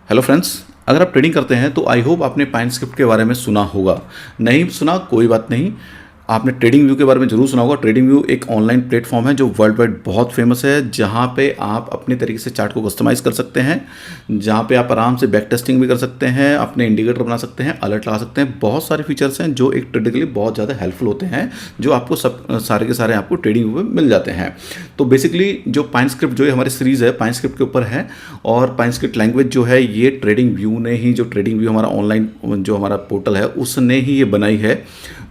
Hello friends. अगर आप trading करते हैं तो आई होप आपने पाइन स्क्रिप्ट के बारे में सुना होगा। नहीं सुना कोई बात नहीं, आपने ट्रेडिंग व्यू के बारे में जरूर सुना होगा। ट्रेडिंग व्यू एक ऑनलाइन प्लेटफॉर्म है जो वर्ल्ड वाइड बहुत फेमस है, जहाँ पे आप अपने तरीके से चार्ट को कस्टमाइज़ कर सकते हैं, जहाँ पे आप आराम से बैक टेस्टिंग भी कर सकते हैं, अपने इंडिकेटर बना सकते हैं, अलर्ट लगा सकते हैं। बहुत सारे फीचर्स हैं जो एक ट्रेडर के लिए बहुत ज़्यादा हेल्पफुल होते हैं, जो आपको सब सारे के सारे आपको ट्रेडिंग व्यू में मिल जाते हैं। तो बेसिकली जो पाइन स्क्रिप्ट जो है हमारी सीरीज़ है पाइन स्क्रिप्ट के ऊपर है, और पाइन स्क्रिप्ट लैंग्वेज जो है ये ट्रेडिंग व्यू ने ही, जो ट्रेडिंग व्यू हमारा ऑनलाइन जो हमारा पोर्टल है उसने ही ये बनाई है।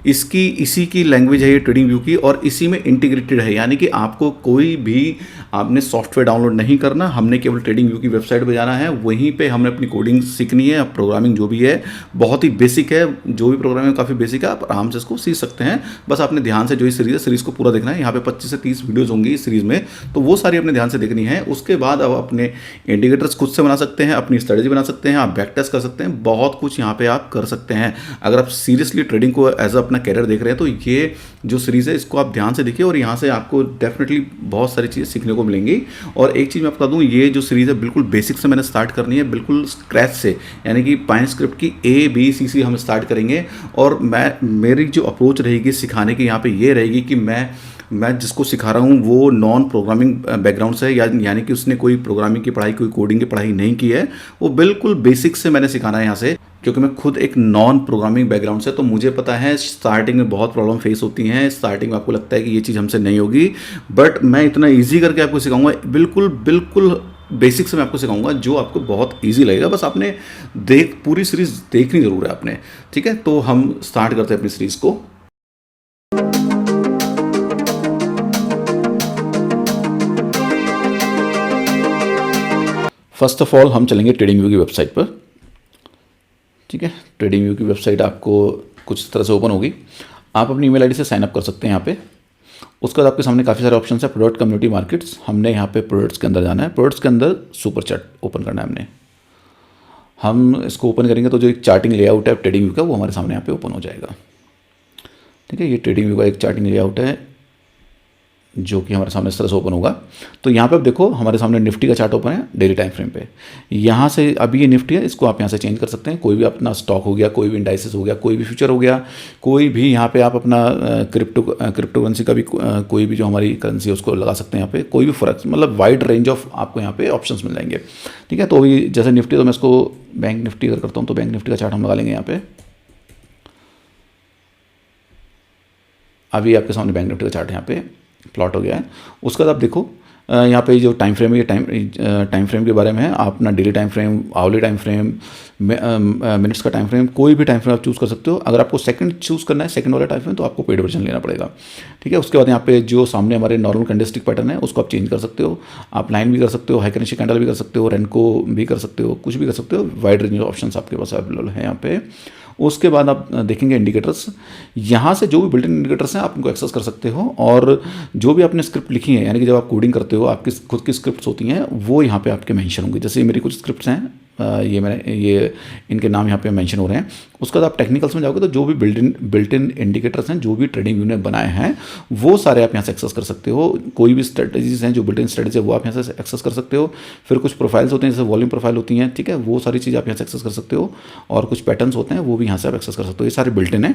इसकी इसी की लैंग्वेज है ये ट्रेडिंग व्यू की, और इसी में इंटीग्रेटेड है, यानी कि आपको कोई भी आपने सॉफ्टवेयर डाउनलोड नहीं करना, हमने केवल ट्रेडिंग व्यू की वेबसाइट पे जाना है, वहीं पे हमने अपनी कोडिंग सीखनी है। प्रोग्रामिंग जो भी है बहुत ही बेसिक है, जो भी प्रोग्रामिंग काफ़ी बेसिक है, आप आराम से इसको सीख सकते हैं। बस आपने ध्यान से जो ये सीरीज़ है सीरीज़ को पूरा देखना है। यहाँ पे 25 से 30 वीडियोज़ होंगी इस सीरीज़ में, तो वो सारी अपने ध्यान से देखनी है। उसके बाद आप अपने इंडिकेटर्स खुद से बना सकते हैं, अपनी स्ट्रेटजी बना सकते हैं, आप बैक टेस्ट कर सकते हैं, बहुत कुछ यहाँ पे आप कर सकते हैं। अगर आप सीरियसली ट्रेडिंग को एज अपना कैरियर देख रहे हैं तो ये जो सीरीज़ है इसको आप ध्यान से देखिए, और यहाँ से आपको डेफिनेटली बहुत सारी चीज़ें सीखने को मिलेंगी। और एक चीज़ मैं बता दूँ, ये जो सीरीज़ है बिल्कुल बेसिक से मैंने स्टार्ट करनी है, बिल्कुल स्क्रैच से, यानी कि पाइन स्क्रिप्ट की A B C हम स्टार्ट करेंगे। और मेरी जो अप्रोच रहेगी सिखाने की यहाँ पे ये रहेगी कि मैं जिसको सिखा रहा हूँ वो नॉन प्रोग्रामिंग बैकग्राउंड से है, यानी कि उसने कोई प्रोग्रामिंग की पढ़ाई, कोई कोडिंग की पढ़ाई नहीं की है। वो बिल्कुल बेसिक से मैंने सिखाना है यहाँ से, क्योंकि मैं खुद एक नॉन प्रोग्रामिंग बैकग्राउंड से, तो मुझे पता है स्टार्टिंग में बहुत प्रॉब्लम फेस होती हैं। स्टार्टिंग में आपको लगता है कि ये चीज़ हमसे नहीं होगी, बट मैं इतना ईजी करके आपको सिखाऊंगा, बिल्कुल बिल्कुल बेसिक से मैं आपको सिखाऊंगा जो आपको बहुत इजी लगेगा। बस आपने पूरी सीरीज़ देखनी ज़रूर है आपने। ठीक है, तो हम स्टार्ट करते हैं अपनी सीरीज़ को। फर्स्ट ऑफ ऑल हम चलेंगे ट्रेडिंग व्यू की वेबसाइट पर। ठीक है, ट्रेडिंग व्यू की वेबसाइट आपको कुछ तरह से ओपन होगी। आप अपनी ईमेल आईडी से साइन अप कर सकते हैं यहाँ पे। उसके बाद आपके सामने काफ़ी सारे ऑप्शन है। Product, community, markets. हमने यहाँ पे प्रोडक्ट्स के अंदर जाना है। प्रोडक्ट्स के अंदर सुपर चार्ट ओपन करना है हमने। हम इसको ओपन करेंगे तो जो एक चार्टिंग लेआउट है ट्रेडिंग व्यू का, वो हमारे सामने यहाँ पे ओपन हो जाएगा। ठीक है, ये ट्रेडिंग व्यू का एक चार्टिंग लेआउट है जो कि हमारे सामने इस तरह से ओपन होगा। तो यहाँ पे आप देखो हमारे सामने निफ्टी का चार्ट ओपन है डेली टाइम फ्रेम पे। यहाँ से अभी ये निफ्टी है, इसको आप यहाँ से चेंज कर सकते हैं। कोई भी अपना स्टॉक हो गया, कोई भी इंडाइसिस हो गया, कोई भी फ्यूचर हो गया, कोई भी यहाँ पे आप अपना क्रिप्टो करेंसी का भी कोई भी जो हमारी करेंसी है उसको लगा सकते हैं यहाँ पे। कोई भी फर्क, मतलब वाइड रेंज ऑफ आपको यहाँ पे ऑप्शंस मिल जाएंगे। ठीक है, तो अभी जैसे निफ्टी, तो मैं इसको बैंक निफ्टी अगर करता हूँ तो बैंक निफ्टी का चार्ट हम लगा लेंगे यहाँ पे। अभी आपके सामने बैंक निफ्टी का चार्ट यहाँ पे प्लॉट हो गया है। उसके बाद आप देखो यहाँ पे जो टाइम फ्रेम है, ये टाइम फ्रेम के बारे में है। आप अपना daily time frame, hourly time frame, minutes का टाइम फ्रेम, कोई भी टाइम फ्रेम आप चूज़ कर सकते हो। अगर आपको सेकंड चूज़ करना है, सेकंड वाला टाइम फ्रेम, तो आपको पेड वर्जन लेना पड़ेगा। ठीक है, उसके बाद यहाँ पे जो सामने हमारे नॉर्मल कैंडलस्टिक पैटर्न है उसको आप चेंज कर सकते हो। आप लाइन भी कर सकते हो, हाइकनिशी कैंडल भी कर सकते हो, रेनको भी कर सकते हो, कुछ भी कर सकते हो। वाइड रेंज ऑफ ऑप्शन आपके पास अवेलेबल है यहाँ पे। उसके बाद आप देखेंगे इंडिकेटर्स। यहाँ से जो भी बिल्ट इन इंडिकेटर्स हैं आप उनको एक्सेस कर सकते हो, और जो भी आपने स्क्रिप्ट लिखी है, यानी कि जब आप कोडिंग करते हो आपकी खुद की स्क्रिप्ट्स होती हैं, वो यहाँ पे आपके मेंशन होंगी। जैसे मेरी कुछ स्क्रिप्ट्स हैं, ये इनके नाम यहाँ पे मेंशन हो रहे हैं। उसके बाद आप टेक्निकल्स में जाओगे तो जो भी बिल्ट इन इंडिकेटर्स हैं, जो भी ट्रेडिंग व्यू ने बनाए हैं, वो सारे आप यहाँ से एक्सेस कर सकते हो। कोई भी स्ट्रेटजीज हैं जो बिल्ट इन स्ट्रेटजी है वो आप यहाँ से एक्सेस कर सकते हो। फिर कुछ प्रोफाइल्स होते हैं जैसे वॉल्यूम प्रोफाइल होती हैं, ठीक है, वो सारी चीज़ आप यहाँ से एक्सेस कर सकते हो। और कुछ पैटर्न्स होते हैं वो भी यहाँ से आप एक्सेस कर सकते हो। ये सारे बिल्ट इन है।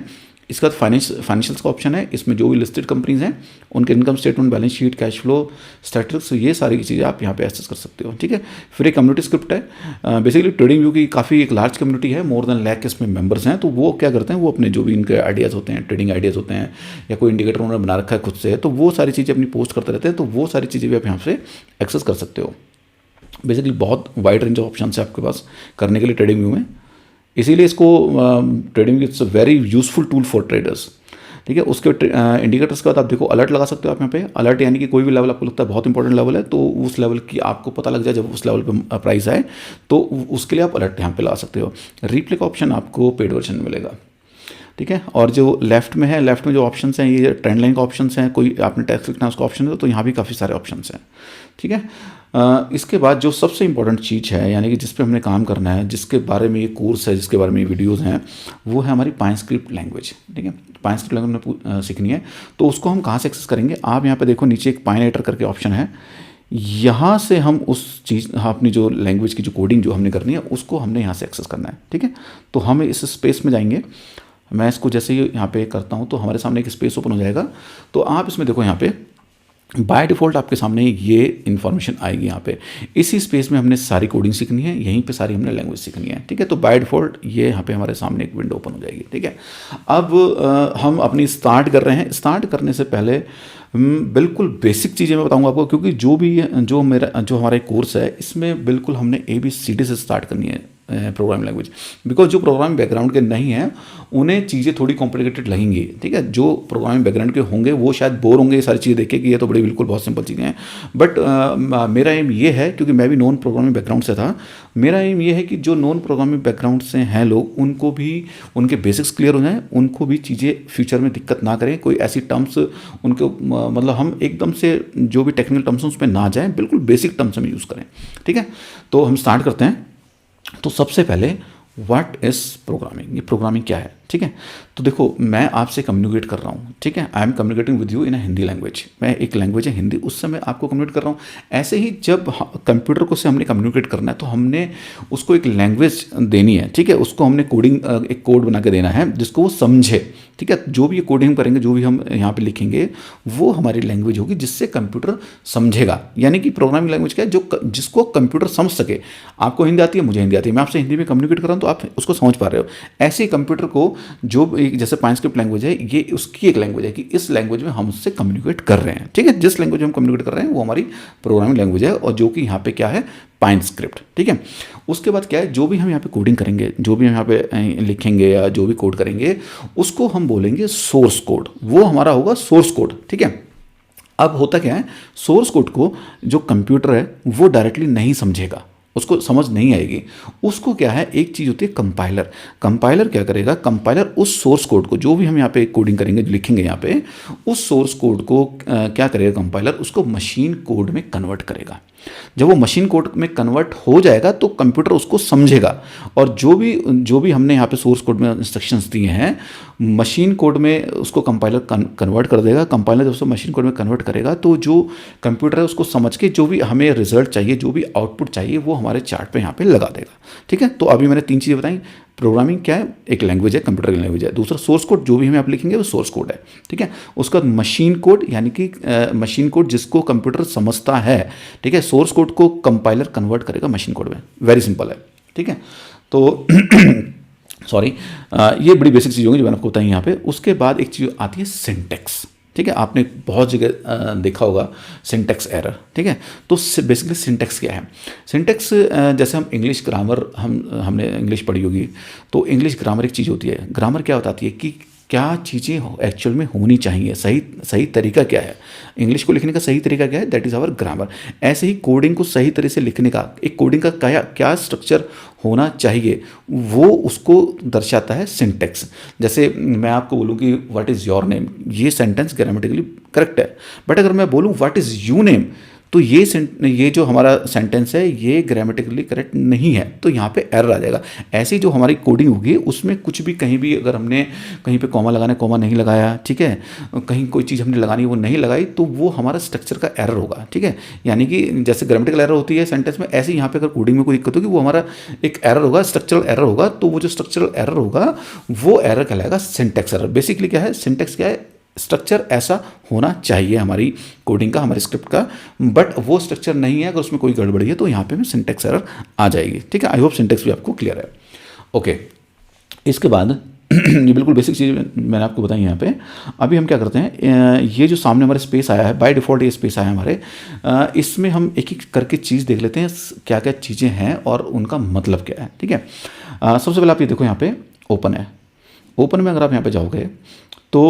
इसके बाद फाइनेंशियल्स का ऑप्शन है, इसमें जो भी लिस्टेड कंपनीज हैं उनके income statement, balance sheet, cash flow, statistics, ये सारी चीज़ें आप यहाँ पे एक्सेस कर सकते हो। ठीक है, फिर एक कम्युनिटी स्क्रिप्ट है। बेसिकली ट्रेडिंग व्यू की काफ़ी एक लार्ज कम्युनिटी है, मोर देन लाख इसमें मेंबर्स हैं। तो वो क्या करते हैं, वो अपने जो भी इनके आइडियाज़ होते हैं, ट्रेडिंग आइडियाज़ होते हैं, या कोई इंडिकेटर उन्होंने बना रखा है खुद से, तो वो सारी चीज़ें अपनी पोस्ट करते रहते हैं। तो वो सारी चीज़ें भी आप यहाँ से एक्सेस कर सकते हो। बेसिकली बहुत वाइड रेंज ऑफ ऑप्शन है आपके पास करने के लिए ट्रेडिंग व्यू में। इसीलिए इसको trading it's a very useful tool for traders. ठीक है, उसके इंडिकेटर्स के बाद आप देखो अलर्ट लगा सकते हो आप यहाँ पे। अलर्ट यानी कि कोई भी लेवल आपको लगता है बहुत इंपॉर्टेंट लेवल है, तो उस लेवल की आपको पता लग जाए जब उस लेवल पे प्राइस आए, तो उसके लिए आप अलर्ट यहाँ पे लगा सकते हो। रिप्ले का ऑप्शन आपको पेड वर्जन में मिलेगा। ठीक है, और जो लेफ्ट में है, लेफ्ट में जो ऑप्शंस हैं, ये ट्रेंड लाइन का ऑप्शंस हैं। कोई आपने टैक्स लिखना है उसका ऑप्शन है, तो यहाँ भी काफ़ी सारे ऑप्शंस हैं। ठीक है, इसके बाद जो सबसे इंपॉर्टेंट चीज़ है, यानी कि जिस पे हमने काम करना है, जिसके बारे में ये कोर्स है, जिसके बारे में ये वीडियोज़ हैं, वो है हमारी पाइन स्क्रिप्ट लैंग्वेज। ठीक है, पाइन स्क्रिप्ट लैंग्वेज में सीखनी है, तो उसको हम कहाँ से एक्सेस करेंगे। आप यहाँ पे देखो नीचे एक पाइनेटर करके ऑप्शन है, यहाँ से हम उस चीज़, अपनी जो लैंग्वेज की जो कोडिंग जो हमने करनी है उसको हमने यहाँ से एक्सेस करना है। ठीक है, तो हम इस स्पेस में जाएंगे। मैं इसको जैसे ही यहाँ पे करता हूँ तो हमारे सामने एक स्पेस ओपन हो जाएगा। तो आप इसमें देखो, यहाँ पे बाय डिफ़ॉल्ट आपके सामने ये इन्फॉर्मेशन आएगी। यहाँ पे इसी स्पेस में हमने सारी कोडिंग सीखनी है, यहीं पे सारी हमने लैंग्वेज सीखनी है। ठीक है, तो बाय डिफ़ॉल्ट ये यहाँ पे हमारे सामने एक विंडो ओपन हो जाएगी। ठीक है, अब हम अपनी स्टार्ट कर रहे हैं। स्टार्ट करने से पहले बिल्कुल बेसिक चीज़ें मैं बताऊंगा आपको, क्योंकि जो हमारा कोर्स है इसमें बिल्कुल हमने ABCD से स्टार्ट करनी है प्रोग्रामिंग लैंग्वेज। बिकॉज जो प्रोग्रामिंग बैकग्राउंड के नहीं हैं उन्हें चीज़ें थोड़ी कॉम्प्लिकेटेड लगेंगी। ठीक है, जो प्रोग्रामिंग बैकग्राउंड के होंगे वो शायद बोर होंगे ये सारी चीज़ें देख के कि ये तो बड़ी बिल्कुल बहुत सिंपल चीज़ें हैं। बट मेरा एम ये है, क्योंकि मैं भी नॉन प्रोग्रामिंग बैकग्राउंड से था, मेरा एम ये है कि जो नॉन प्रोग्रामिंग बैकग्राउंड से हैं लोग, उनको भी उनके बेसिक्स क्लियर हो जाएँ, उनको भी चीज़ें फ्यूचर में दिक्कत ना करें। कोई ऐसी टर्म्स उनको मतलब हम एकदम से जो भी टेक्निकल टर्म्स हैं उस पर ना जाएँ, बिल्कुल बेसिक टर्म्स हम यूज़ करें। ठीक है, तो हम स्टार्ट करते हैं। तो सबसे पहले व्हाट इज़ प्रोग्रामिंग, ये प्रोग्रामिंग क्या है। ठीक है, तो देखो मैं आपसे कम्युनिकेट कर रहा हूँ। ठीक है, I am communicating with you in a Hindi language. मैं एक लैंग्वेज है हिंदी, उससे मैं आपको कम्युनिकेट कर रहा हूँ। ऐसे ही जब कंप्यूटर को से हमने कम्युनिकेट करना है तो हमने उसको एक लैंग्वेज देनी है। ठीक है, उसको हमने एक कोड बना के देना है जिसको वो समझे। ठीक है, जो भी ये कोडिंग करेंगे, जो भी हम यहाँ पे लिखेंगे, वो हमारी लैंग्वेज होगी जिससे कंप्यूटर समझेगा। यानी कि प्रोग्रामिंग लैंग्वेज क्या है, जिसको कंप्यूटर समझ सके। आपको हिंदी आती है, मुझे हिंदी आती है, मैं आपसे हिंदी में कम्युनिकेट कर रहा हूँ तो आप उसको समझ पा रहे हो। ऐसे ही कंप्यूटर को जो जैसे पाइनस्क्रिप्ट लैंग्वेज है, ये उसकी एक लैंग्वेज है कि इस लैंग्वेज में हम उससे कम्युनिकेट कर रहे हैं। ठीक है, जिस लैंग्वेज में हम कम्युनिकेट कर रहे हैं वो हमारी प्रोग्रामिंग लैंग्वेज है, और जो कि यहाँ पे क्या है, पाइनस्क्रिप्ट। ठीक है, उसके बाद क्या है, जो भी हम यहाँ पे कोडिंग करेंगे, जो भी हम यहाँ पे लिखेंगे या जो भी कोड करेंगे, उसको हम बोलेंगे सोर्स कोड। वो हमारा होगा सोर्स कोड। ठीक है, अब होता क्या है, सोर्स कोड को जो कंप्यूटर है वो डायरेक्टली नहीं समझेगा, उसको समझ नहीं आएगी। उसको क्या है, एक चीज़ होती है कंपाइलर। कंपाइलर क्या करेगा, कंपाइलर उस सोर्स कोड को, जो भी हम यहाँ पे कोडिंग करेंगे, जो लिखेंगे यहाँ पे, उस सोर्स कोड को क्या करेगा कंपाइलर, उसको मशीन कोड में कन्वर्ट करेगा। जब वो मशीन कोड में कन्वर्ट हो जाएगा तो कंप्यूटर उसको समझेगा, और जो भी हमने यहाँ पे सोर्स कोड में इंस्ट्रक्शंस दिए हैं, मशीन कोड में उसको कंपाइलर कन्वर्ट कर देगा। कंपाइलर जब उसको मशीन कोड में कन्वर्ट करेगा तो जो कंप्यूटर है उसको समझ के जो भी हमें रिजल्ट चाहिए, जो भी आउटपुट चाहिए, वो हमारे चार्ट पे यहाँ पे लगा देगा। ठीक है, तो अभी मैंने 3 चीज़ें बताई। प्रोग्रामिंग क्या है, एक लैंग्वेज है, कंप्यूटर की लैंग्वेज है। दूसरा सोर्स कोड, जो भी हम आप लिखेंगे वो सोर्स कोड है। ठीक है, उसके बाद मशीन कोड, यानी कि मशीन कोड जिसको कंप्यूटर समझता है। ठीक है, सोर्स कोड को कंपाइलर कन्वर्ट करेगा मशीन कोड में। वेरी सिंपल है। ठीक है, तो सॉरी, ये बड़ी बेसिक चीज़ होगी जो मैंने आपको बताई यहाँ पे। उसके बाद एक चीज़ आती है सिंटेक्स। ठीक है, आपने बहुत जगह देखा होगा सिंटेक्स एरर। ठीक है, तो बेसिकली सिंटेक्स क्या है, सिंटेक्स जैसे हम इंग्लिश ग्रामर हमने इंग्लिश पढ़ी होगी, तो इंग्लिश ग्रामर एक चीज़ होती है। ग्रामर क्या बताती है कि क्या चीज़ें एक्चुअल में होनी चाहिए, सही तरीका क्या है, इंग्लिश को लिखने का सही तरीका क्या है, दैट इज़ आवर ग्रामर। ऐसे ही कोडिंग को सही तरह से लिखने का, एक कोडिंग का क्या स्ट्रक्चर होना चाहिए, वो उसको दर्शाता है सिंटेक्स। जैसे मैं आपको बोलूँ कि व्हाट इज़ योर नेम, ये सेंटेंस ग्रामेटिकली करेक्ट है, बट अगर मैं बोलूँ व्हाट इज़ यू नेम, तो ये जो हमारा सेंटेंस है ये ग्रामेटिकली करेक्ट नहीं है, तो यहाँ पे एरर आ जाएगा। ऐसी जो हमारी कोडिंग होगी उसमें कुछ भी कहीं भी अगर हमने कहीं पे कॉमा लगाना है, कॉमा नहीं लगाया, ठीक है, कहीं कोई चीज़ हमने लगानी है वो नहीं लगाई, तो वो हमारा स्ट्रक्चर का एरर होगा। ठीक है, यानी कि जैसे ग्रामेटिकल एरर होती है सेंटेंस में, ऐसे यहाँ पे अगर कोडिंग में कोई दिक्कत होगी वो हमारा एक एरर होगा, स्ट्रक्चरल एरर होगा। तो वो जो स्ट्रक्चरल एरर होगा वो एरर कहलाएगा सिंटेक्स एरर। बेसिकली क्या है, सिंटेक्स क्या है, स्ट्रक्चर ऐसा होना चाहिए हमारी कोडिंग का, हमारी स्क्रिप्ट का, बट वो स्ट्रक्चर नहीं है। अगर उसमें कोई गड़बड़ी है तो यहाँ पे में सिंटेक्स एरर आ जाएगी। ठीक है, आई होप सिंटेक्स भी आपको क्लियर है। ओके, इसके बाद ये बिल्कुल बेसिक चीज़ मैंने आपको बताई यहाँ पे। अभी हम क्या करते हैं, ये जो सामने हमारे स्पेस आया है, बाय डिफ़ॉल्ट ये स्पेस आया है हमारे, इसमें हम एक एक करके चीज़ देख लेते हैं क्या क्या चीज़ें हैं और उनका मतलब क्या है। ठीक है, सबसे पहले आप ये देखो, यहाँ पे ओपन है। ओपन में अगर आप यहाँ पे जाओगे तो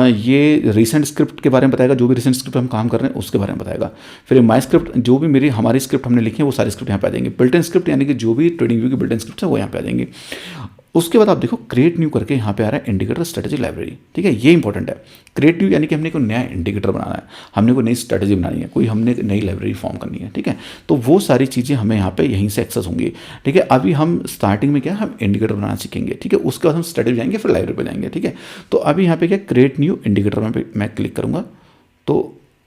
ये रिसेंट स्क्रिप्ट के बारे में बताएगा, जो भी रिसेंट स्क्रिप्ट हम काम कर रहे हैं उसके बारे में बताएगा। फिर माई स्क्रिप्ट, जो भी हमारी स्क्रिप्ट हमने लिखी है वो सारी स्क्रिप्ट यहाँ पे आ जाएंगी। बिल्ट इन स्क्रिप्ट यानी कि जो भी ट्रेडिंग व्यू की बिल्ट इन स्क्रिप्ट है वो यहाँ पे आ जाएंगी। उसके बाद आप देखो क्रिएट न्यू करके यहाँ पे आ रहा है इंडिकेटर स्ट्रेटेजी लाइब्रेरी। ठीक है, ये इंपॉर्टेंट है। क्रिएट न्यू यानी कि हमने कोई नया इंडिकेटर बनाना है, हमने कोई नई स्ट्रेटेजी बनानी है, कोई हमने नई लाइब्रेरी फॉर्म करनी है। ठीक है, तो वो सारी चीज़ें हमें यहाँ पे यहीं से एक्सेस होंगी। ठीक है, अभी हम स्टार्टिंग में क्या, हम इंडिकेटर बनाना सीखेंगे। ठीक है, उसके बाद हम स्ट्रेटेजी जाएंगे, फिर लाइब्रेरी पर जाएंगे। ठीक है, तो अभी यहाँ पे क्या, क्रिएट न्यू इंडिकेटर में मैं क्लिक करूँगा तो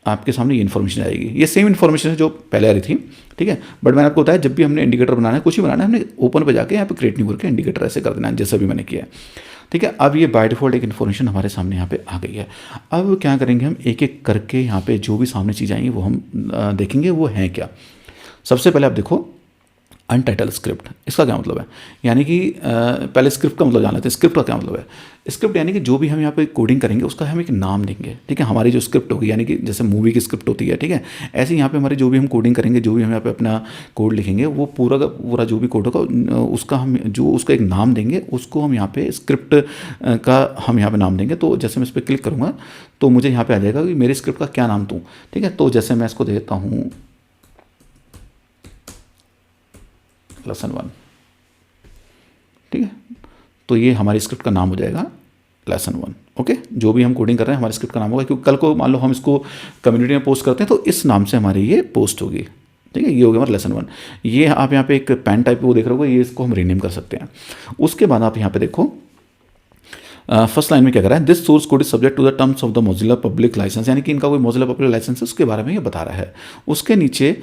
आपके सामने ये इन्फॉर्मेशन आएगी। ये सेम इन्फॉर्मेशन है जो पहले आ रही थी, ठीक है, बट मैंने आपको बताया जब भी हमने इंडिकेटर बनाना है, कुछ ही बनाना है, हमने ओपन पे जाके यहाँ पे क्रिएट न्यू करके इंडिकेटर ऐसे कर देना है, जैसा भी मैंने किया है, ठीक है। अब ये बाय डिफॉल्ट एक इन्फॉर्मेशन हमारे सामने यहाँ पे आ गई है। अब क्या करेंगे हम, एक एक करके यहाँ पे जो भी सामने चीज़ आएंगी वो हम देखेंगे वो हैं क्या। सबसे पहले आप देखो अनटाइटल स्क्रिप्ट, इसका क्या मतलब है, यानी कि पहले स्क्रिप्ट का मतलब जान लेते हैं। स्क्रिप्ट का क्या मतलब है? स्क्रिप्ट यानी कि जो भी हम यहाँ पे कोडिंग करेंगे उसका हम एक नाम देंगे, ठीक है। हमारी जो स्क्रिप्ट होगी, यानी कि जैसे मूवी की स्क्रिप्ट होती है, ठीक है, ऐसे यहाँ पे हमारी जो भी हम कोडिंग करेंगे, जो भी हम यहाँ पे अपना कोड लिखेंगे, वो पूरा का पूरा जो भी कोड होगा उसका हम जो उसका एक नाम देंगे, उसको हम यहाँ पे स्क्रिप्ट का हम यहाँ पे नाम देंगे। तो जैसे मैं इस पर क्लिक करूँगा तो मुझे यहाँ पे आ जाएगा कि मेरी स्क्रिप्ट का क्या नाम दूँ, ठीक है। तो जैसे मैं इसको देता हूँ लेसन 1, ठीक है, तो ये हमारी स्क्रिप्ट का नाम हो जाएगा लेसन 1। ओके, जो भी हम कोडिंग कर रहे हैं हमारी स्क्रिप्ट का नाम होगा, क्योंकि कल को मान लो हम इसको कम्युनिटी में पोस्ट करते हैं तो इस नाम से हमारी ये पोस्ट होगी, ठीक है। ये हो गया हमारा लेसन 1। ये आप यहाँ पे एक पेन टाइप वो देख रहे हो, ये इसको हम रीनेम कर सकते हैं। उसके बाद आप यहाँ पे देखो फर्स्ट लाइन में क्या कर रहा है, this source code is subject to the terms of the Mozilla public license, यानी कि इनका कोई मोजिला पब्लिक लाइसेंस है उसके बारे में ये बता रहा है। उसके नीचे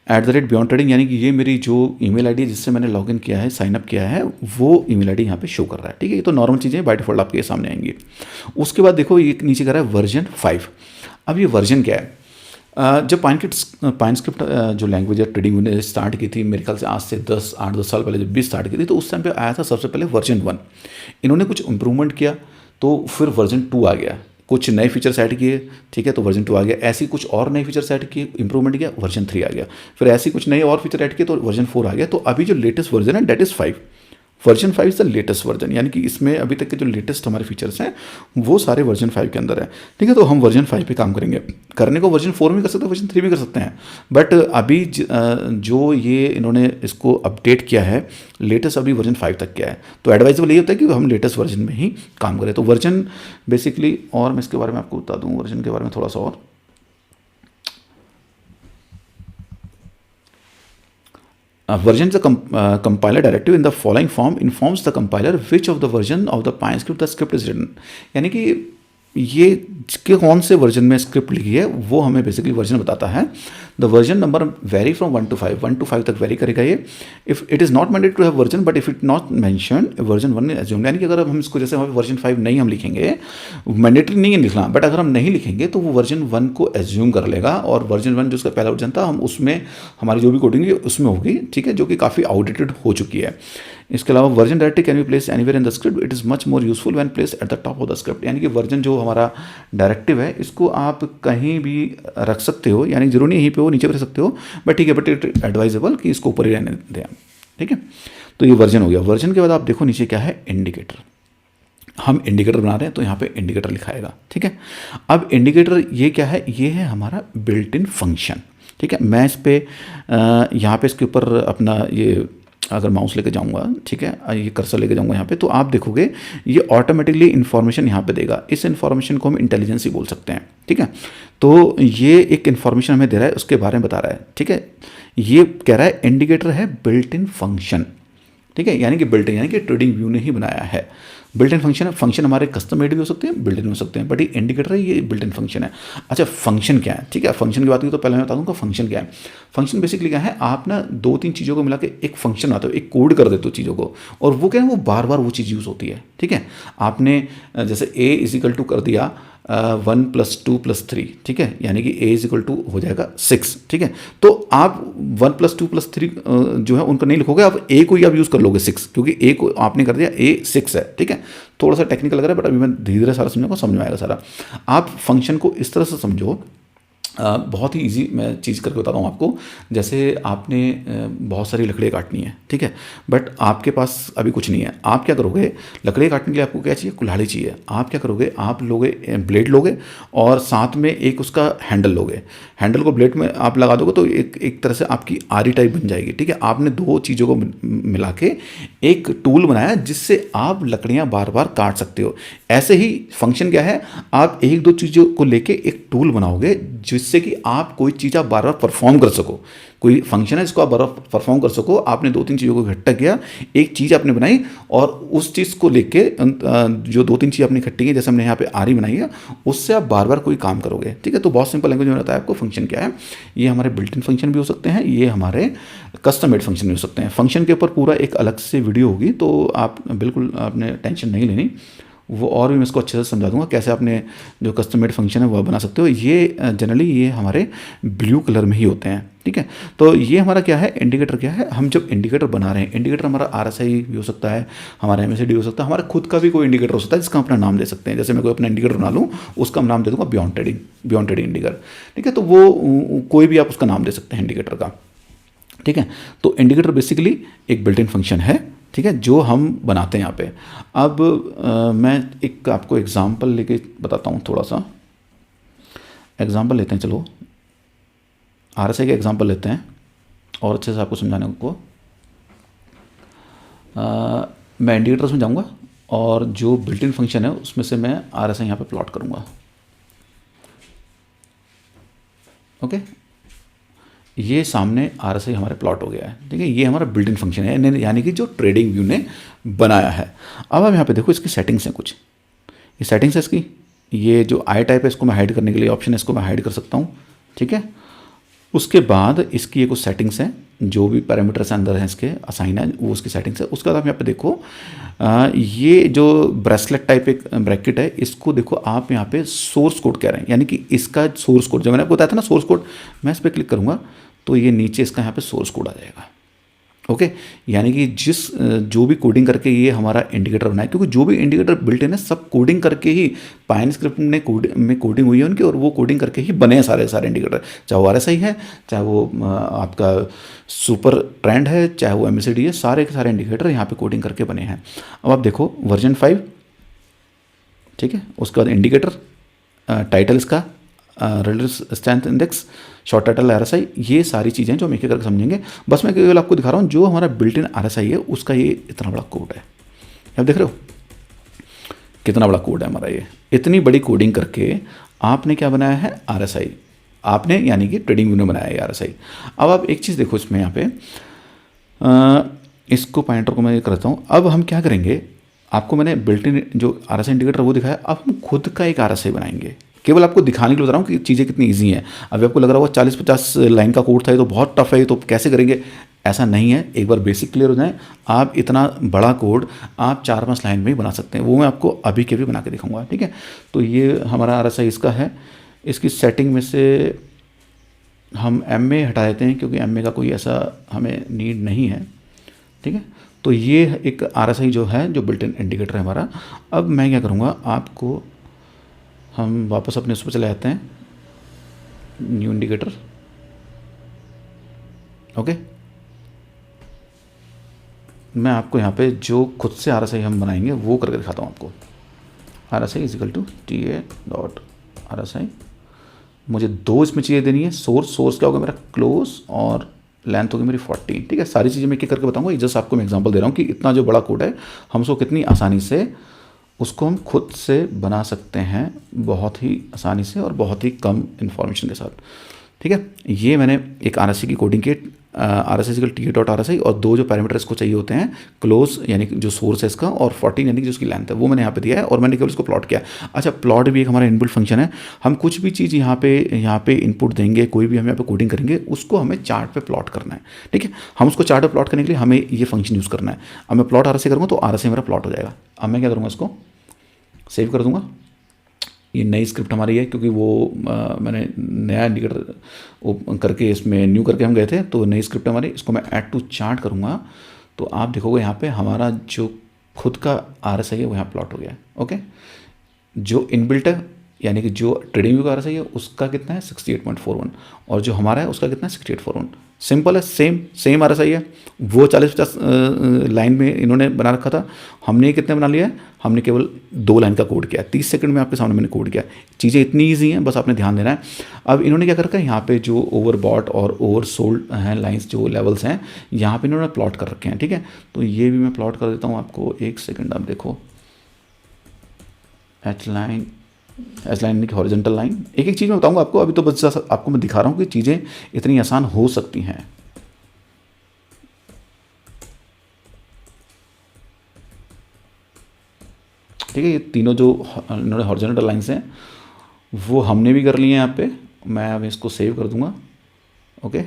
@beyond trading, यानी कि ये मेरी जो ईमेल आईडी है जिससे मैंने लॉगिन किया है, साइनअप किया है, वो ईमेल आईडी यहाँ पे शो कर रहा है, ठीक है। ये तो नॉर्मल चीज़ें बाय डिफॉल्ट आपके सामने आएंगी। उसके बाद देखो ये नीचे कर रहा है वर्जन 5। अब ये वर्जन क्या है, जब पाइन स्क्रिप्ट जो लैंग्वेज है ट्रेडिंग ने स्टार्ट की थी, मेरे ख्याल से आज से 8-10 साल पहले जब भी स्टार्ट की थी, तो उस टाइम पे आया था सबसे पहले वर्जन 1। इन्होंने कुछ इंप्रूवमेंट किया तो फिर वर्जन 2 आ गया, कुछ नए फीचर्स ऐड किए, ठीक है, तो वर्जन 2 आ गया। ऐसी कुछ और नए फीचर्स ऐड किए, इंप्रूवमेंट किया, वर्जन 3 आ गया। फिर ऐसी कुछ नए और फीचर ऐड किए तो वर्जन 4 आ गया। तो अभी जो लेटेस्ट वर्जन है that is 5। Version 5 is the latest version, यानी कि इसमें अभी तक के जो लेटेस्ट हमारे फीचर्स हैं वो सारे वर्जन 5 के अंदर है, ठीक है। तो हम वर्जन 5 पे काम करेंगे। करने को वर्जन 4 में कर सकते हैं, वर्जन 3 भी कर सकते हैं, बट अभी जो ये इन्होंने इसको अपडेट किया है लेटेस्ट अभी वर्जन 5 तक किया है। तो एडवाइजेबल ये होता है कि हम लेटेस्ट वर्जन में ही काम करें। तो वर्जन बेसिकली, और मैं इसके बारे में आपको बता दूँ वर्जन के बारे में थोड़ा सा और, version is a compiler directive in the following form informs the compiler which of the version of the Pine script the script is written, यानी कि ये कि कौन से वर्जन में स्क्रिप्ट लिखी है वो हमें बेसिकली वर्जन बताता है। The version number very from 1 to 5, 1 to 5 तक वेरी करेगा ये। If it is not mandatory to have version but if it not mention version 1 is assumed, यानी कि अगर हम इसको जैसे वर्जन 5 नहीं हम लिखेंगे, मैंडेटरी नहीं है लिखना, बट अगर हम नहीं लिखेंगे तो वो वर्जन 1 को एज्यूम कर लेगा, और वर्जन 1 जो उसका पहला वर्जन था हम उसमें हमारी जो भी कोडिंग है उसमें होगी, ठीक है, जो कि काफ़ी आउटडेटेड हो चुकी है। इसके अलावा version directly can be place anywhere in the script, it is much more useful when place at the top of the script, यानी कि वर्जन जो हमारा डायरेक्टिव है इसको आप कहीं भी रख सकते हो, यानी जरूरी नहीं यहीं पे हो, नीचे भी रख सकते हो, बट ठीक है, बट इट एडवाइजेबल कि इसको ऊपर ही रहने दें, ठीक है। तो ये वर्जन हो गया। वर्जन के बाद आप देखो नीचे क्या है, इंडिकेटर। हम इंडिकेटर बना रहे हैं तो यहाँ पे इंडिकेटर लिखाएगा, ठीक है। अब इंडिकेटर ये क्या है, ये है हमारा बिल्ट इन फंक्शन, ठीक है। मैं इस पर यहाँ पे इसके ऊपर अपना ये अगर माउस लेके जाऊंगा, ठीक है, ये कर्सर लेके जाऊंगा यहाँ पे, तो आप देखोगे ये ऑटोमेटिकली इन्फॉर्मेशन यहाँ पे देगा। इस इन्फॉर्मेशन को हम इंटेलिजेंस ही बोल सकते हैं, ठीक है। तो ये एक इन्फॉर्मेशन हमें दे रहा है, उसके बारे में बता रहा है, ठीक है। ये कह रहा है इंडिकेटर है बिल्ट इन फंक्शन, ठीक है, यानी कि बिल्ट इन यानी कि ट्रेडिंग व्यू ने ही बनाया है। बिल्ट इन फंक्शन है, फंक्शन हमारे कस्टम मेड भी हो सकते हैं, बिल्ट इन हो सकते हैं, बट ये इंडिकेटर है, ये बिल्ट इन फंक्शन है। अच्छा, फंक्शन क्या है, ठीक है, फंक्शन की बात की तो पहले मैं बता दूंगा फंक्शन क्या है। फंक्शन बेसिकली क्या है, आप ना 2-3 चीज़ों को मिला के एक फंक्शन आता है, एक कोड कर देते हो चीज़ों को, और वो क्या है, वो बार बार वो चीज़ यूज़ होती है, ठीक है। आपने जैसे a = कर दिया 1 + 2 + 3, ठीक है, यानी कि a = हो जाएगा 6, ठीक है। तो आप 1 + 2 + 3 जो है उनको नहीं लिखोगे, आप a को ही आप यूज़ कर लोगे 6, क्योंकि a को आपने कर दिया a 6 है, ठीक है। थोड़ा सा टेक्निकल लग रहा है बट अभी मैं धीरे धीरे सारा समझूंगा, समझ में आएगा सारा। आप फंक्शन को इस तरह से समझो, बहुत ही इजी मैं चीज़ करके बताता हूँ आपको। जैसे आपने बहुत सारी लकड़ियाँ काटनी है, ठीक है, बट आपके पास अभी कुछ नहीं है। आप क्या करोगे, लकड़ियाँ काटने के लिए आपको क्या चाहिए, कुल्हाड़ी चाहिए। आप क्या करोगे, आप लोगे ब्लेड लोगे और साथ में एक उसका हैंडल लोगे। हैंडल को ब्लेड में आप लगा दोगे तो एक तरह से आपकी आरी टाइप बन जाएगी, ठीक है। आपने 2 चीज़ों को मिला के एक टूल बनाया जिससे आप लकड़ियाँ बार बार काट सकते हो। ऐसे ही फंक्शन क्या है, आप 1-2 चीज़ों को लेके एक टूल बनाओगे जिस जिससे कि आप कोई चीज़ आप बार बार परफॉर्म कर सको। कोई फंक्शन है जिसको आप बार बार परफॉर्म कर सको। आपने 2-3 चीज़ों को इकट्ठा किया, एक चीज़ आपने बनाई और उस चीज़ को लेके जो 2-3 चीज़ आपने इकट्ठी की, जैसे हमने यहाँ पे आरी बनाई है, उससे आप बार बार कोई काम करोगे। ठीक है, तो बहुत सिंपल लैंग्वेज में बताया आपको फंक्शन क्या है। ये हमारे बिल्ट इन फंक्शन भी हो सकते हैं, ये हमारे कस्टम मेड फंक्शन भी हो सकते हैं। फंक्शन के ऊपर पूरा एक अलग से वीडियो होगी, तो आप बिल्कुल आपने टेंशन नहीं लेनी, वो और भी मैं इसको अच्छे से समझा दूंगा कैसे आपने जो कस्टम मेड फंक्शन है वो बना सकते हो। ये जनरली ये हमारे ब्लू कलर में ही होते हैं। ठीक है, तो ये हमारा क्या है, इंडिकेटर क्या है। हम जब इंडिकेटर बना रहे हैं, इंडिकेटर हमारा RSI भी हो सकता है, हमारा MACD हो सकता है, हमारा खुद का भी कोई इंडिकेटर हो सकता है जिसका हम अपना नाम दे सकते हैं। जैसे मैं कोई अपना इंडिकेटर बना लूँ, उसका नाम दे दूँगा बियॉन्ड ट्रेडिंग इंडिकेटर। ठीक है, तो वो कोई भी आप उसका नाम दे सकते हैं इंडिकेटर का। ठीक है, तो इंडिकेटर बेसिकली एक बिल्ट इन फंक्शन है। ठीक है, जो हम बनाते हैं यहाँ पे। अब मैं एक आपको एग्जांपल लेके बताता हूँ, थोड़ा सा एग्जांपल लेते हैं। चलो RSI का एग्जांपल लेते हैं और अच्छे से आपको समझाने को। मैं इंडिकेटर्स में जाऊँगा और जो बिल्ट इन फंक्शन है उसमें से मैं RSI यहाँ पे प्लॉट करूँगा। ओके, ये सामने RSI हमारे प्लॉट हो गया है। ठीक है, ये हमारा बिल्ट इन फंक्शन है, यानी कि जो ट्रेडिंग व्यू ने बनाया है। अब आप यहाँ पे देखो, इसकी सेटिंग्स हैं कुछ। ये सेटिंग्स है इसकी, ये जो आई टाइप है इसको मैं हाइड करने के लिए ऑप्शन है, इसको मैं हाइड कर सकता हूँ। ठीक है, उसके बाद इसकी ये कुछ सेटिंग्स हैं, जो भी पैरामीटर्स अंदर हैं इसके असाइन है, वो उसकी सेटिंग्स है। उसके बाद आप यहाँ पे देखो, ये जो ब्रेसलेट टाइप एक ब्रैकेट है, इसको देखो आप यहाँ पे सोर्स कोड कह रहे हैं, यानी कि इसका सोर्स कोड जो मैंने आपको बताया था ना, सोर्स कोड, मैं इस पर क्लिक करूँगा तो ये नीचे इसका यहाँ पे सोर्स कोड आ जाएगा। ओके, यानी कि जो भी कोडिंग करके ये हमारा इंडिकेटर बनाए, क्योंकि जो भी इंडिकेटर बिल्ट इन है सब कोडिंग करके ही पाइन स्क्रिप्ट में कोडिंग हुई है उनकी, और वो कोडिंग करके ही बने हैं सारे इंडिकेटर। चाहे वो RSI है, चाहे वो आपका सुपर ट्रेंड है, चाहे वो MACD है, सारे के सारे इंडिकेटर यहाँ पे कोडिंग करके बने हैं। अब आप देखो वर्जन 5, ठीक है, उसके बाद इंडिकेटर, टाइटल इसका relative strength index, short title RSI, ये सारी चीज़ें जो हम एक एक करके समझेंगे। बस मैं केवल आपको दिखा रहा हूँ जो हमारा बिल्ट इन RSI है उसका ये इतना बड़ा कोड है। आप देख रहे हो कितना बड़ा कोड है हमारा ये। इतनी बड़ी कोडिंग करके आपने क्या बनाया है, RSI आपने, यानी कि ट्रेडिंग व्यू ने बनाया है RSI। अब आप एक चीज़ देखो इसमें, यहाँ पे इसको पॉइंटर को मैं करता हूँ। अब हम क्या करेंगे, आपको मैंने बिल्ट इन जो RSI इंडिकेटर वो दिखाया, अब हम खुद का एक RSI बनाएंगे। केवल आपको दिखाने के लिए बता रहा हूँ कि चीज़ें कितनी इजी हैं। अभी आपको लग रहा होगा 40-50 लाइन का कोड था, ये तो बहुत टफ है, ये तो कैसे करेंगे। ऐसा नहीं है, एक बार बेसिक क्लियर हो जाए, आप इतना बड़ा कोड आप 4-5 लाइन में ही बना सकते हैं। वो मैं आपको अभी के भी बना के दिखाऊंगा। ठीक है, तो ये हमारा RSI इसका है। इसकी सेटिंग में से हम MA हटा देते हैं, क्योंकि MA का कोई ऐसा हमें नीड नहीं है। ठीक है, तो ये एक RSI जो है, जो बिल्ट इन इंडिकेटर है हमारा। अब मैं क्या करूँगा, आपको हम वापस अपने उस पर चले जाते हैं, न्यू इंडिकेटर। ओके, मैं आपको यहाँ पे जो खुद से RSI हम बनाएंगे वो करके दिखाता हूँ आपको। RSI = TA.RSI, मुझे 2 इसमें चीज़ें देनी है। सोर्स क्या होगा मेरा, क्लोज, और लेंथ होगी मेरी 14। ठीक है, सारी चीज़ें मैं एक करके बताऊँगा। ये जस्ट आपको मैं एग्जांपल दे रहा हूँ कि इतना जो बड़ा कोड है हम उसको कितनी आसानी से उसको हम खुद से बना सकते हैं, बहुत ही आसानी से और बहुत ही कम इन्फॉर्मेशन के साथ। ठीक है, ये मैंने एक RSI की कोडिंग की, RSI = TA.RSI, और 2 जो पैरामीटर इसको चाहिए होते हैं, क्लोज यानी कि जो सोर्स है इसका, और 14 यानी कि जो उसकी लेंथ है, वो मैंने यहाँ पे दिया है, और मैंने केवल इसको प्लॉट किया। अच्छा, प्लॉट भी एक हमारा इनबिल्ट फंक्शन है। हम कुछ भी चीज़ यहाँ पे इनपुट देंगे, कोई भी हम यहाँ पे कोडिंग करेंगे, उसको हमें चार्ट पे प्लॉट करना है। ठीक है, हम उसको चार्ट पे प्लॉट करने के लिए हमें ये फंक्शन यूज़ करना है। अब मैं प्लॉट RSI करूँगा तो RSI मेरा प्लॉट हो जाएगा। अब मैं क्या करूँगा, इसको सेव कर दूँगा। ये नई स्क्रिप्ट हमारी है, क्योंकि वो मैंने नया इंडिकेटर करके इसमें न्यू करके हम गए थे, तो नई स्क्रिप्ट हमारी। इसको मैं ऐड टू चार्ट करूँगा तो आप देखोगे यहाँ पे हमारा जो खुद का RSI है वो यहाँ प्लॉट हो गया है। ओके, जो इनबिल्ट है यानी कि जो ट्रेडिंग व्यू का RSI है उसका कितना है 68.41, और जो हमारा है उसका कितना है 6841। सिंपल है, सेम RSI है। वो 40-50 लाइन में इन्होंने बना रखा था, हमने कितने बना लिया है, हमने केवल 2 लाइन का कोड किया। 30 सेकंड में आपके सामने मैंने कोड किया। चीज़ें इतनी ईजी हैं, बस आपने ध्यान देना है। अब इन्होंने क्या कर रखा है, यहाँ पे जो ओवरबॉट और ओवरसोल्ड हैं लाइन्स, जो लेवल्स हैं, यहाँ पे इन्होंने प्लॉट कर रखे हैं। ठीक है, तो ये भी मैं प्लॉट कर देता हूँ आपको, 1 सेकेंड। आप देखो, H लाइन एस लाइन यानी कि हॉरिजॉन्टल लाइन। एक एक चीज़ मैं बताऊंगा आपको, अभी तो बस आपको मैं दिखा रहा हूँ कि चीज़ें इतनी आसान हो सकती हैं। ठीक है, ये तीनों जो इन्होंने हॉरिजॉन्टल लाइन्स हैं वो हमने भी कर लिए हैं यहाँ पे। मैं अब इसको सेव कर दूंगा। ओके,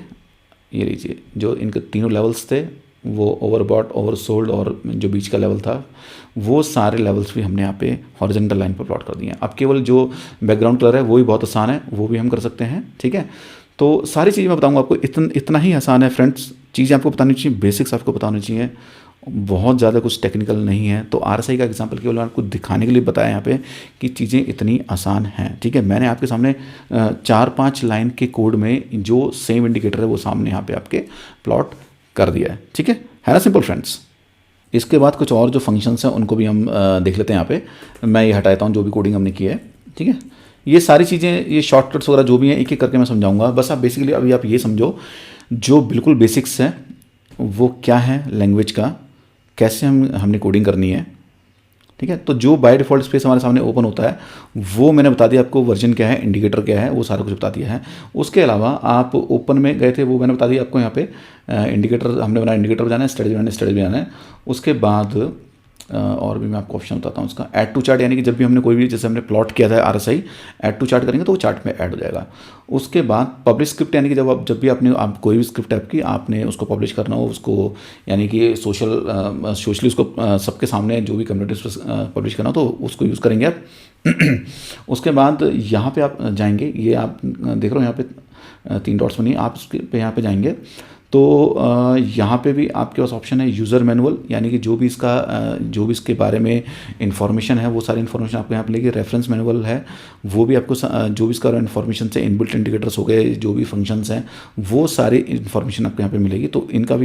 ये लीजिए, जो इनके तीनों लेवल्स थे वो ओवरबॉट, ओवरसोल्ड और जो बीच का लेवल था, वो सारे लेवल्स भी हमने यहाँ पे हॉरिजॉन्टल लाइन पर प्लॉट कर दिए हैं। अब केवल जो बैकग्राउंड कलर है वो भी बहुत आसान है, वो भी हम कर सकते हैं। ठीक है, तो सारी चीज़ें मैं बताऊंगा आपको, इतना ही आसान है फ्रेंड्स। चीज़ें आपको बतानी चाहिए, बेसिक्स आपको बतानी चाहिए, बहुत ज़्यादा कुछ टेक्निकल नहीं है। तो आरएसआई का एग्जांपल केवल आपको दिखाने के लिए बताया यहाँ पे कि चीज़ें इतनी आसान हैं। ठीक है, मैंने आपके सामने 4-5 लाइन के कोड में जो सेम इंडिकेटर है वो सामने यहाँ पे आपके प्लॉट कर दिया है। ठीक है ना सिंपल फ्रेंड्स। इसके बाद कुछ और जो फंक्शंस हैं उनको भी हम देख लेते हैं। यहाँ पे मैं ये हटाता हूँ जो भी कोडिंग हमने की है। ठीक है, ये सारी चीज़ें, ये शॉर्टकट्स वगैरह जो भी हैं एक एक करके मैं समझाऊंगा। बस आप बेसिकली अभी आप ये समझो, जो बिल्कुल बेसिक्स है वो क्या है लैंग्वेज का, कैसे हमने कोडिंग करनी है। ठीक है, तो जो बाय डिफ़ॉल्ट स्पेस हमारे सामने ओपन होता है वो मैंने बता दिया आपको, वर्जन क्या है, इंडिकेटर क्या है, वो सारा कुछ बता दिया है। उसके अलावा आप ओपन में गए थे, वो मैंने बता दिया आपको। यहाँ पे इंडिकेटर हमने बनाया, इंडिकेटर बनाना है, स्ट्रेटजी बनाना है, स्ट्रेटजी बनाना है। उसके बाद और भी मैं आपको ऑप्शन बताता हूँ उसका, ऐड टू चार्ट, यानी कि जब भी हमने कोई भी, जैसे हमने प्लॉट किया था आरएसआई, ऐड टू चार्ट करेंगे तो वो चार्ट में ऐड हो जाएगा। उसके बाद पब्लिश स्क्रिप्ट, यानी कि जब भी आपने कोई भी स्क्रिप्ट है आपकी, आपने उसको पब्लिश करना हो, उसको यानी कि सोशली उसको सबके सामने जो भी कम्युनिटीज पर पब्लिश करना हो तो उसको यूज़ करेंगे आप। उसके बाद यहाँ पे आप जाएंगे, ये आप देख रहे हो यहाँ पे 3 डॉट्स बनी, आप उसके पे यहाँ पे जाएंगे तो यहाँ पे भी आपके पास ऑप्शन है यूज़र मैनुअल, यानी कि जो भी इसके बारे में इंफॉर्मेशन है वो सारी इन्फॉर्मेशन आपको यहाँ पे मिलेगी। रेफरेंस मैनुअल है, वो भी आपको जो भी इसका इन्फॉर्मेशन से इनबिल्ट इंडिकेटर्स हो गए, जो भी फंक्शंस हैं वो सारी इन्फॉर्मेशन आपको यहाँ पे मिलेगी। तो इनकी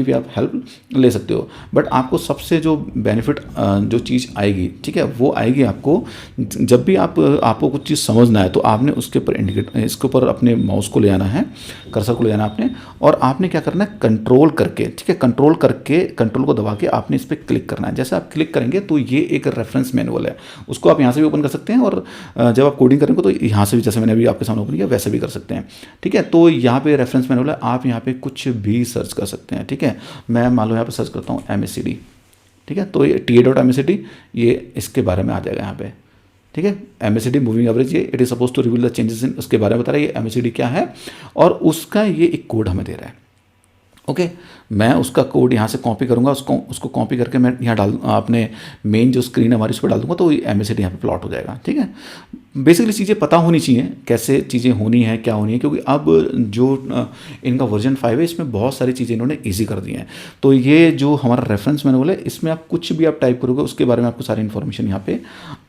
भी आप हेल्प ले सकते हो। बट आपको सबसे जो बेनिफिट जो चीज़ आएगी, ठीक है, वो आएगी आपको जब भी आपको कुछ चीज़ समझना है तो आपने उसके ऊपर इसके ऊपर अपने माउस को ले आना है, कर्सर को ले आना है आपने, और आपने क्या करना है, कंट्रोल करके, ठीक है, कंट्रोल को दबा के आपने इस पर क्लिक करना है। जैसे आप क्लिक करेंगे तो ये एक रेफरेंस मैनुअल है, उसको आप यहाँ से भी ओपन कर सकते हैं, और जब आप कोडिंग करेंगे तो यहाँ से भी, जैसे मैंने अभी आपके सामने ओपन किया वैसे भी कर सकते हैं। ठीक है, तो यहाँ पे रेफरेंस मैनुअल है, आप यहाँ पे कुछ भी सर्च कर सकते हैं। ठीक है, मैं मान लो यहाँ पे सर्च करता हूँ MACD। ठीक है, तो ये TA.MACD, ये इसके बारे में आ जाएगा यहाँ पे। ठीक है, MACD मूविंग एवरेज, ये it is suppose to reveal the changes in, उसके बारे में बता रहा है ये MACD क्या है, और उसका ये एक कोड हमें दे रहा है। ओके, मैं उसका कोड यहाँ से कॉपी करूँगा, उसको कॉपी करके मैं यहाँ अपने मेन जो स्क्रीन है हमारी उस पर डाल दूँगा, तो ये MACD यहाँ पे प्लॉट हो जाएगा। ठीक है, बेसिकली चीज़ें पता होनी चाहिए कैसे चीज़ें होनी है, क्या होनी है, क्योंकि अब जो इनका वर्जन 5 है इसमें बहुत सारी चीज़ें इन्होंने ईजी कर दी हैं। तो ये जो हमारा रेफरेंस मैनुअल है, इसमें आप कुछ भी आप टाइप करोगे उसके बारे में आपको सारी इन्फॉर्मेशन यहाँ पे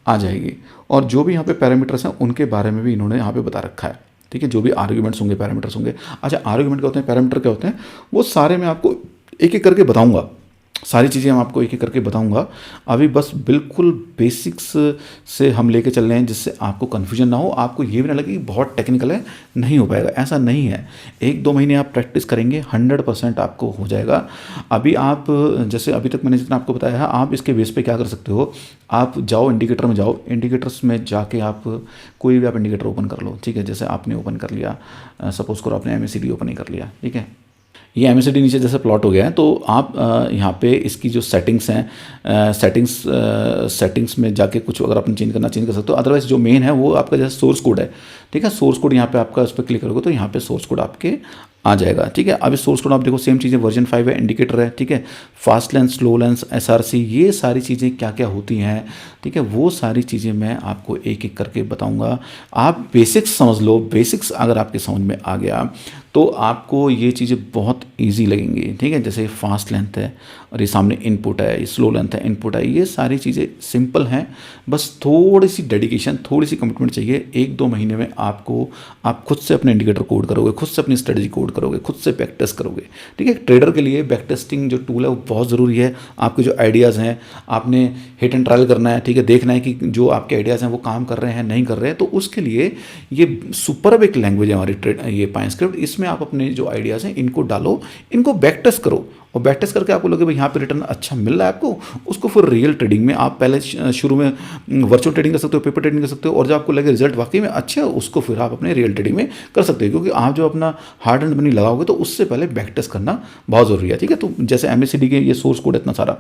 आ जाएगी, और जो भी यहाँ पे पैरामीटर्स हैं उनके बारे में भी इन्होंने यहाँ पे बता रखा है। ठीक है, जो भी आर्ग्यूमेंट्स होंगे, पैरामीटर्स होंगे। अच्छा, आर्ग्यूमेंट क्या होते हैं, पैरामीटर क्या होते हैं, वो सारे मैं आपको एक एक करके बताऊंगा, सारी चीज़ें हम आपको एक एक करके बताऊंगा। अभी बस बिल्कुल बेसिक्स से हम लेके चल रहे हैं, जिससे आपको कन्फ्यूजन ना हो, आपको ये भी ना लगे कि बहुत टेक्निकल है, नहीं हो पाएगा, ऐसा नहीं है। 1-2 महीने आप प्रैक्टिस करेंगे, 100% आपको हो जाएगा। अभी आप, जैसे अभी तक मैंने जितना आपको बताया है, आप इसके बेस पे क्या कर सकते हो, आप जाओ इंडिकेटर में जाओ, इंडिकेटर्स में जाके आप कोई भी आप इंडिकेटर ओपन कर लो। ठीक है, जैसे आपने ओपन कर लिया, सपोज करो आपने MACD ओपन ही कर लिया। ठीक है, ये MACD नीचे जैसे प्लॉट हो गया है, तो आप यहाँ पे इसकी जो सेटिंग्स हैं, सेटिंग्स में जाके कुछ अगर आपने चेंज कर सकते हो। अदरवाइज जो मेन है वो आपका जैसे सोर्स कोड है। ठीक है, सोर्स कोड यहाँ पे आपका, उस पर क्लिक करोगे तो यहाँ पे सोर्स कोड आपके आ जाएगा। ठीक है, अब इस सोर्स कोड आप देखो, सेम चीज़ें, वर्जन 5 है, इंडिकेटर है। ठीक है, fast lens, slow lens, SRC, ये सारी चीज़ें क्या क्या होती हैं, ठीक है, वो सारी चीज़ें मैं आपको एक एक करके बताऊंगा। आप बेसिक्स समझ लो, बेसिक्स अगर आपके समझ में आ गया तो आपको ये चीज़ें बहुत इजी लगेंगी। ठीक है, जैसे फास्ट लेंथ है और ये सामने इनपुट है, ये स्लो लेंथ है, इनपुट है, ये सारी चीज़ें सिंपल हैं, बस थोड़ी सी डेडिकेशन, थोड़ी सी कमिटमेंट चाहिए। 1-2 महीने में आप खुद से अपने इंडिकेटर कोड करोगे, खुद से अपनी स्ट्रेटजी कोड करोगे, खुद से बैक टेस्ट करोगे। ठीक है, ट्रेडर के लिए बैक टेस्टिंग जो टूल है वो बहुत ज़रूरी है। आपके जो आइडियाज़ हैं आपने हिट एंड ट्रायल करना है। ठीक है, देखना है कि जो आपके आइडियाज़ हैं वो काम कर रहे हैं, नहीं कर रहे हैं, तो उसके लिए ये सुपर्ब एक लैंग्वेज है हमारी ये पाइन स्क्रिप्ट। इसमें आप अपने जो आइडियाज़ हैं इनको डालो, इनको बैक टेस्ट करो, और बैक टेस्ट करके आपको लगे भाई यहाँ पे रिटर्न अच्छा मिल रहा है आपको, उसको फिर रियल ट्रेडिंग में आप पहले शुरू में वर्चुअल ट्रेडिंग कर सकते हो, पेपर ट्रेडिंग कर सकते हो, और जब आपको लगे रिजल्ट वाकई में अच्छे है उसको फिर आप अपने रियल ट्रेडिंग में कर सकते हो। क्योंकि आप जो अपना हार्ड एंड मनी लगाओगे तो उससे पहले बैक टेस्ट करना बहुत ज़रूरी है। ठीक है, तो जैसे MACD के ये सोर्स कोड इतना सारा,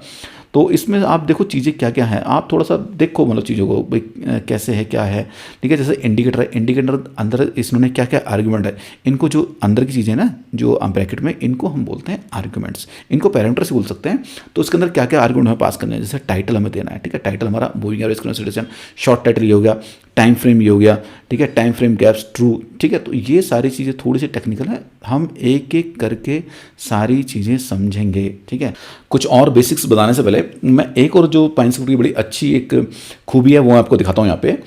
तो इसमें आप देखो चीज़ें क्या क्या हैं, आप थोड़ा सा देखो मतलब चीज़ों को भाई कैसे है क्या है। ठीक है, जैसे इंडिकेटर है, इंडिकेटर अंदर इन्होंने क्या क्या आर्गूमेंट है, इनको जो अंदर की चीज़ें ना जो ब्रैकेट में, इनको हम बोलते हैं आर्गूमेंट्स, इनको पैरामीटर्स बोल सकते हैं। तो उसके अंदर क्या क्या आर्गूमेंट हमें पास करने हैं, जैसे टाइटल हमें देना है। ठीक है, टाइटल हमारा moving average consideration, short title ये हो गया, टाइम फ्रेम ये हो गया। ठीक है, टाइम फ्रेम गैप्स ट्रू। ठीक है, तो ये सारी चीज़ें थोड़ी सी टेक्निकल है, हम एक एक करके सारी चीज़ें समझेंगे। ठीक है, कुछ और बेसिक्स बताने से पहले मैं एक और जो पाइनस्क्रिप्ट की बड़ी अच्छी एक खूबी है वो आपको दिखाता हूँ यहाँ पे।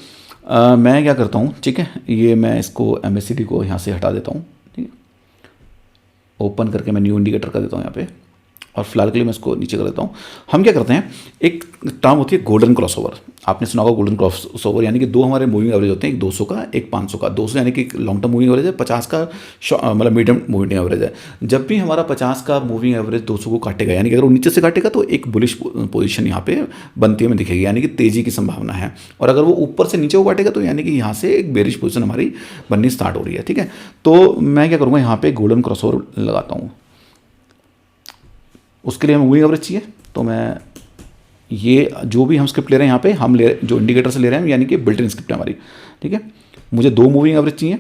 मैं क्या करता हूँ, ठीक है, ये मैं इसको MACD को यहाँ से हटा देता हूँ। ठीक है, ओपन करके मैं न्यू इंडिकेटर कर देता हूँ यहाँ पे, और फिलहाल के लिए मैं इसको नीचे कर देता हूँ। हम क्या करते हैं, एक टर्म होती है गोल्डन क्रॉसओवर, आपने सुना होगा गोल्डन क्रॉसओवर, यानी कि दो हमारे मूविंग एवरेज होते हैं, एक 200 का एक 500 का। 200 यानी कि लॉन्ग टर्म मूविंग एवरेज है, 50 का मतलब मीडियम मूविंग एवरेज है। जब भी हमारा 50 का मूविंग एवरेज 200 को काटेगा, यानी कि अगर वो नीचे से काटेगा तो एक बुलिश पोजीशन यहाँ पे बनती हमें दिखेगी, यानी कि तेजी की संभावना है। और अगर वो ऊपर से नीचे को काटेगा तो यानी कि यहाँ से एक बेरिश पोजीशन हमारी बननी स्टार्ट हो रही है। ठीक है, तो मैं क्या करूँगा, यहाँ पे गोल्डन क्रॉसओवर लगाता हूँ। उसके लिए हमें मूविंग एवरेज चाहिए, तो मैं ये जो भी हम स्क्रिप्ट ले रहे हैं यहाँ पे, हम जो इंडिकेटर से ले रहे हैं यानी कि बिल्ट इन स्क्रिप्ट है हमारी। ठीक है, मुझे 2 मूविंग एवरेज चाहिए,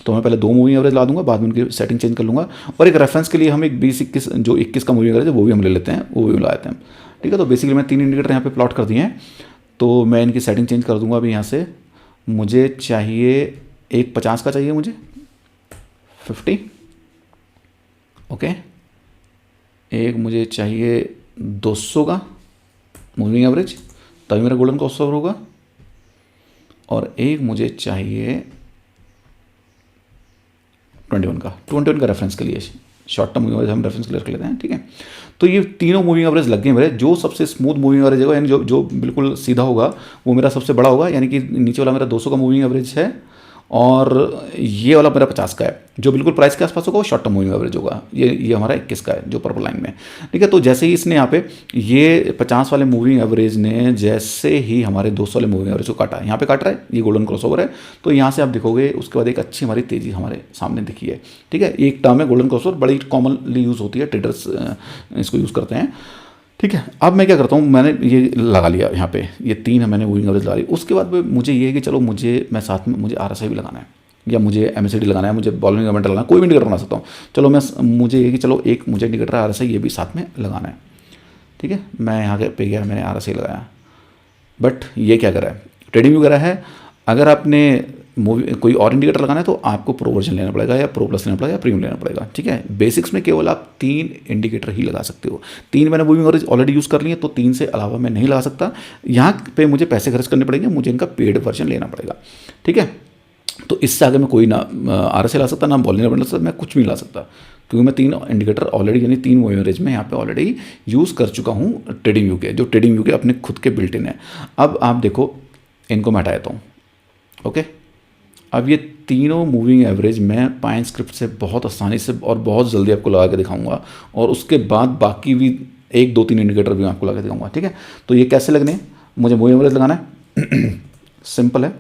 तो मैं पहले 2 मूविंग एवरेज ला दूंगा, बाद में उनकी सेटिंग चेंज कर लूँगा। और एक रेफरेंस के लिए हम एक 20-21 जो 21 का मूविंग एवरेज है वो भी हम ले लेते हैं, वो भी ला लेते हैं। ठीक है, तो बेसिकली मैं 3 इंडिकेटर यहाँ पे प्लॉट कर दिए हैं, तो मैं इनकी सेटिंग चेंज कर दूंगा अभी यहाँ से। मुझे चाहिए एक 50 का चाहिए, मुझे 50, ओके। एक मुझे चाहिए 200 का मूविंग एवरेज, तभी मेरा गोल्डन क्रॉसओवर होगा। और एक मुझे चाहिए 21 का रेफरेंस के लिए, शॉर्ट टर्म मूविंग एवरेज हम रेफरेंस के लिए रख लेते हैं। ठीक है, तो ये तीनों मूविंग एवरेज लग गए मेरे। जो सबसे स्मूथ मूविंग एवरेज होगा, यानी जो बिल्कुल सीधा होगा वो मेरा सबसे बड़ा होगा, यानी कि नीचे वाला मेरा 200 का मूविंग एवरेज है, और ये वाला मेरा 50 का है। जो बिल्कुल प्राइस के आसपास होगा वो शॉर्ट टर्म मूविंग एवरेज होगा, ये हमारा 21 का है जो पर्पल लाइन में। ठीक है, तो जैसे ही इसने यहाँ पे ये 50 वाले मूविंग एवरेज ने जैसे ही हमारे 200 वाले मूविंग एवरेज को काटा, यहाँ पे काट रहा है, ये गोल्डन क्रॉसओवर है, तो यहाँ से आप देखोगे उसके बाद एक अच्छी हमारी तेज़ी हमारे सामने दिखी है। ठीक है, एक टर्म है गोल्डन क्रॉसओवर, बड़ी कॉमनली यूज़ होती है, ट्रेडर्स इसको यूज़ करते हैं। ठीक है, अब मैं क्या करता हूँ, मैंने ये लगा लिया यहाँ पे, ये 3 मैंने मूविंग एवरेज लगा ली। उसके बाद मुझे ये है कि चलो मैं साथ में मुझे RSI भी लगाना है, या मुझे MACD लगाना है, मुझे बॉलिंग इवेंट लगाना है, कोई भी इंडिकेटर बना सकता हूँ। चलो मुझे ये कि चलो एक मुझे इंडिकेटर RSI ये भी साथ में लगाना है। ठीक है, मैं यहाँ पे गया, मैंने RSI लगाया, बट ये क्या करा है, ट्रेडिंग व्यू करा है। अगर आपने कोई और इंडिकेटर लगाना है तो आपको प्रो वर्जन लेना पड़ेगा, या प्रो प्लस लेना पड़ेगा, या प्रीमियम लेना पड़ेगा। ठीक है, बेसिक्स में केवल आप 3 इंडिकेटर ही लगा सकते हो। 3 मैंने मूविंग एवरेज ऑलरेडी यूज़ कर लिए, तो 3 से अलावा मैं नहीं लगा सकता। यहाँ पे मुझे पैसे खर्च करने पड़ेंगे, मुझे इनका पेड वर्जन लेना पड़ेगा। ठीक है, तो इससे आगे मैं कोई ना RSI ला सकता, ना बॉलिंग ला सकता, मैं कुछ भी ला सकता, क्योंकि मैं 3 इंडिकेटर ऑलरेडी, यानी 3 मूविंग एवरेज में यहाँ पे ऑलरेडी यूज़ कर चुका हूँ ट्रेडिंग व्यू के, जो ट्रेडिंग व्यू के अपने खुद के बिल्ट इन है। अब आप देखो, इनको मैं हटा देता हूँ। ओके, अब ये तीनों मूविंग एवरेज मैं पाइन स्क्रिप्ट से बहुत आसानी से और बहुत जल्दी आपको लगा के दिखाऊंगा, और उसके बाद बाकी भी 1, 2, 3 इंडिकेटर भी मैं आपको लगा के दिखाऊंगा। ठीक है, तो ये कैसे लगने, मुझे मूविंग एवरेज लगाना है सिंपल है,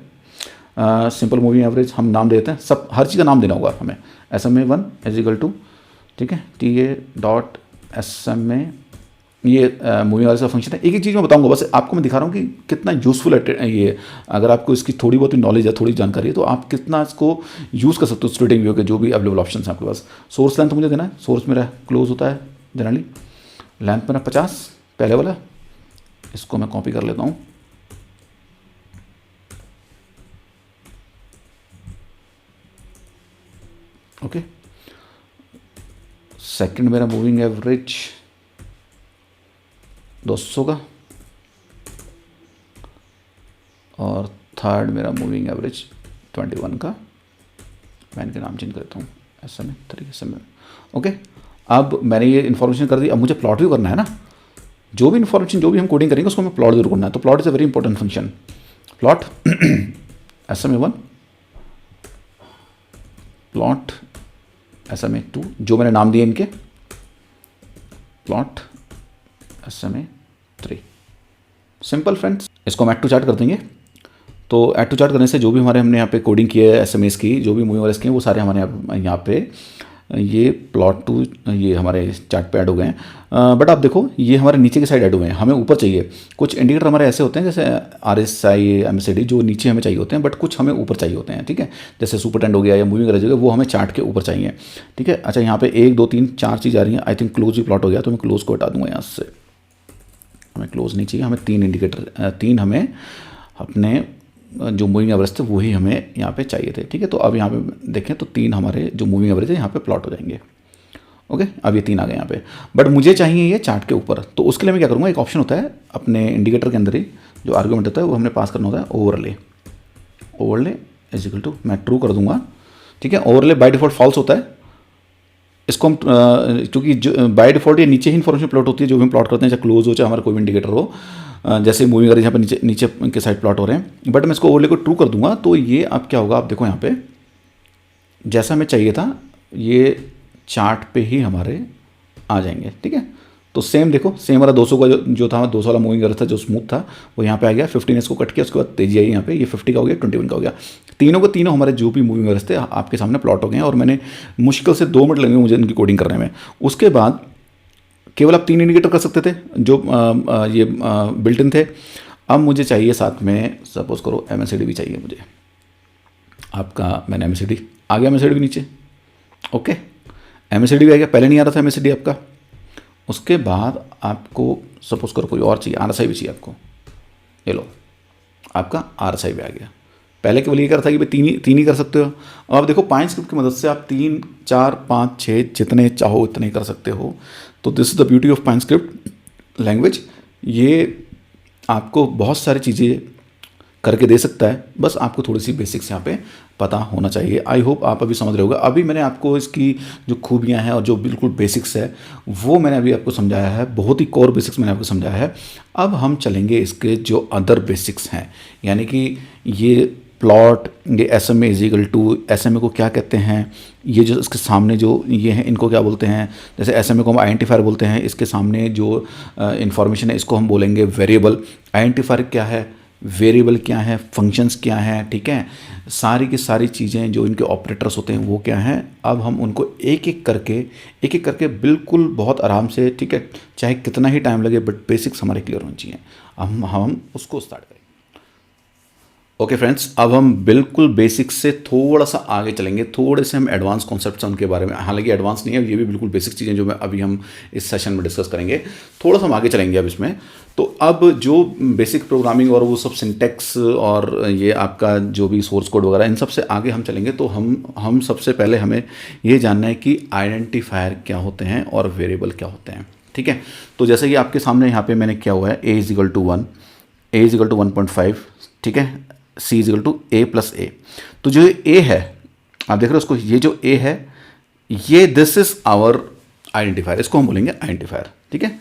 सिंपल मूविंग एवरेज हम नाम देते हैं, सब हर चीज़ का नाम देना होगा हमें। SMA1 = ठीक है TA.SMA, ये मूविंग एवरेज का फंक्शन है। एक एक चीज़ मैं बताऊंगा, बस आपको मैं दिखा रहा हूँ कि कितना यूज़फुल है ये। अगर आपको इसकी थोड़ी बहुत नॉलेज है, थोड़ी जानकारी है, तो आप कितना इसको यूज़ कर सकते हो ट्रेडिंग व्यू के जो भी अवेलेबल ऑप्शन है आपके पास। सोर्स लेंथ मुझे देना है, सोर्स मेरा क्लोज होता है जनरली, लेंथ मेरा 50 पहले वाला, इसको मैं कॉपी कर लेता हूँ। ओके, सेकंड मेरा मूविंग एवरेज 200 का, और थर्ड मेरा मूविंग एवरेज 21 का। मैं इनके नाम चेंज करता हूँ ऐसा में तरीके से मैं। ओके, अब मैंने ये इन्फॉर्मेशन कर दी, अब मुझे प्लॉट भी करना है ना। जो भी इन्फॉर्मेशन, जो भी हम कोडिंग करेंगे उसको हमें प्लॉट जरूर करना है। तो plot is a very important function. Plot SMA1, plot SMA2, जो मैंने नाम दिए इनके, प्लॉट SMA3। सिंपल फ्रेंड्स, इसको हम ऐड टू चार्ट कर देंगे। तो ऐड टू चार्ट करने से जो भी हमारे हमने यहाँ पे कोडिंग की है SMAs की, जो भी मूविंग एवरेज की है, वो सारे हमारे यहाँ पे ये प्लॉट टू ये हमारे चार्ट पे ऐड हो गए हैं। बट आप देखो ये हमारे नीचे की साइड ऐड हुए हैं, हमें ऊपर चाहिए। कुछ इंडिकेटर हमारे ऐसे होते हैं जैसे RSI MACD जो नीचे हमें चाहिए होते हैं, बट कुछ हमें ऊपर चाहिए होते हैं, ठीक है। जैसे सुपर टेंड हो गया या मूविंग एवरेज हो गया, वो हमें चार्ट के ऊपर चाहिए, ठीक है। अच्छा, यहाँ पे 1 2 3 4 चीज़ आ रही हैं। आई थिंक क्लोज भी प्लॉट हो गया, तो मैं क्लोज को हटा दूंगा यहाँ से। हमें क्लोज नहीं चाहिए, हमें 3 इंडिकेटर 3 हमें अपने जो मूविंग एवरेज थे वही हमें यहाँ पे चाहिए थे, ठीक है। तो अब यहाँ पे देखें तो 3 हमारे जो मूविंग एवरेज है यहाँ पे प्लॉट हो जाएंगे। ओके, अब ये 3 आ गए यहाँ पे, बट मुझे चाहिए ये चार्ट के ऊपर। तो उसके लिए मैं क्या करूँगा, एक ऑप्शन होता है अपने इंडिकेटर के अंदर ही, जो आर्गुमेंट होता है वो हमने पास करना होता है overlay. Overlay is equal to, मैं ट्रू कर दूंगा, ठीक है। ओवरले बाय डिफॉल्ट फॉल्स होता है। इसको हम क्योंकि जो बाय डिफॉल्ट ये नीचे ही इन्फॉर्मेशन प्लॉट होती है जो भी हम प्लॉट करते हैं, चाहे क्लोज हो चाहे हमारा कोई भी इंडिकेटर हो। जैसे मूविंग एवरेज यहाँ पर नीचे के साइड प्लॉट हो रहे हैं, बट मैं इसको ओवरले को ट्रू कर दूंगा। तो ये अब क्या होगा, आप देखो यहाँ पे जैसा हमें चाहिए था ये चार्ट पे ही हमारे आ जाएंगे, ठीक है। तो सेम देखो, सेम वाला 200 का जो था 200 वाला मूविंग एवरेज था जो स्मूथ था, वो यहाँ पे आ गया। 15 इसको कट किया, उसके बाद तेजी आई यहाँ पे, ये 50 का हो गया, 21 का हो गया। तीनों को तीनों हमारे जो भी मूविंग एवरेज थे आपके सामने प्लॉट हो गए हैं, और मैंने मुश्किल से 2 मिनट लगे मुझे इनकी कोडिंग करने में। उसके बाद केवल आप 3 इंडिकेटर कर सकते थे जो ये बिल्ट इन थे। अब मुझे चाहिए साथ में, सपोज करो MACD भी चाहिए मुझे आपका। मैंने MACD आ गया, MACD भी नीचे, ओके। MACD भी आ गया, पहले नहीं आ रहा था MACD आपका। उसके बाद आपको सपोज करो कोई और चाहिए, RSI भी चाहिए आपको, ये लो आपका RSI भी आ गया। पहले केवल ये कर था कि भाई तीन ही कर सकते हो। अब आप देखो पाइन स्क्रिप्ट की मदद से आप 3 4 5 6 जितने चाहो इतने कर सकते हो। तो this is the beauty of pine script language. ये आपको बहुत सारी चीज़ें करके दे सकता है, बस आपको थोड़ी सी बेसिक्स यहाँ पे पता होना चाहिए। आई होप आप अभी समझ रहे होगा। अभी मैंने आपको इसकी जो खूबियाँ हैं और जो बिल्कुल बेसिक्स है वो मैंने अभी आपको समझाया है, बहुत ही कोर बेसिक्स मैंने आपको समझाया है। अब हम चलेंगे इसके जो अदर बेसिक्स हैं, यानी कि ये प्लॉट, ये SMA is equal to, SMA को क्या कहते हैं, ये जो इसके सामने जो ये हैं इनको क्या बोलते हैं। जैसे SMA को हम आइडेंटिफायर बोलते हैं, इसके सामने जो इन्फॉर्मेशन है इसको हम बोलेंगे वेरिएबल। आइडेंटिफायर क्या है, वेरिएबल क्या है, फंक्शंस क्या है, ठीक है। सारी की सारी चीज़ें जो इनके ऑपरेटर्स होते हैं वो क्या हैं। अब हम उनको एक एक करके बिल्कुल बहुत आराम से, ठीक है, चाहे कितना ही टाइम लगे, बट बेसिक्स हमारे क्लियर होनी चाहिए। हम उसको स्टार्ट करें। ओके फ्रेंड्स, अब हम बिल्कुल बेसिक से थोड़ा सा आगे चलेंगे, थोड़े से हम एडवांस कॉन्सेप्ट्स हैं उनके बारे में। हालांकि एडवांस नहीं है, ये भी बिल्कुल बेसिक चीज़ें जो मैं अभी हम इस सेशन में डिस्कस करेंगे। थोड़ा सा हम आगे चलेंगे अब इसमें। तो अब जो बेसिक प्रोग्रामिंग और वो सब सिंटेक्स और ये आपका जो भी सोर्स कोड वगैरह, इन सब से आगे हम चलेंगे। तो हम सबसे पहले हमें ये जानना है कि आइडेंटिफायर क्या होते हैं और वेरिएबल क्या होते हैं, ठीक है। तो जैसे कि आपके सामने यहाँ पे मैंने किया हुआ है A is equal to 1, A is equal to 1.5, ठीक है, C is equal to A plus A। तो जो A है आप देख रहे हो उसको, ये जो A है ये दिस इज आवर आइडेंटिफायर, इसको हम बोलेंगे आइडेंटिफायर, ठीक है।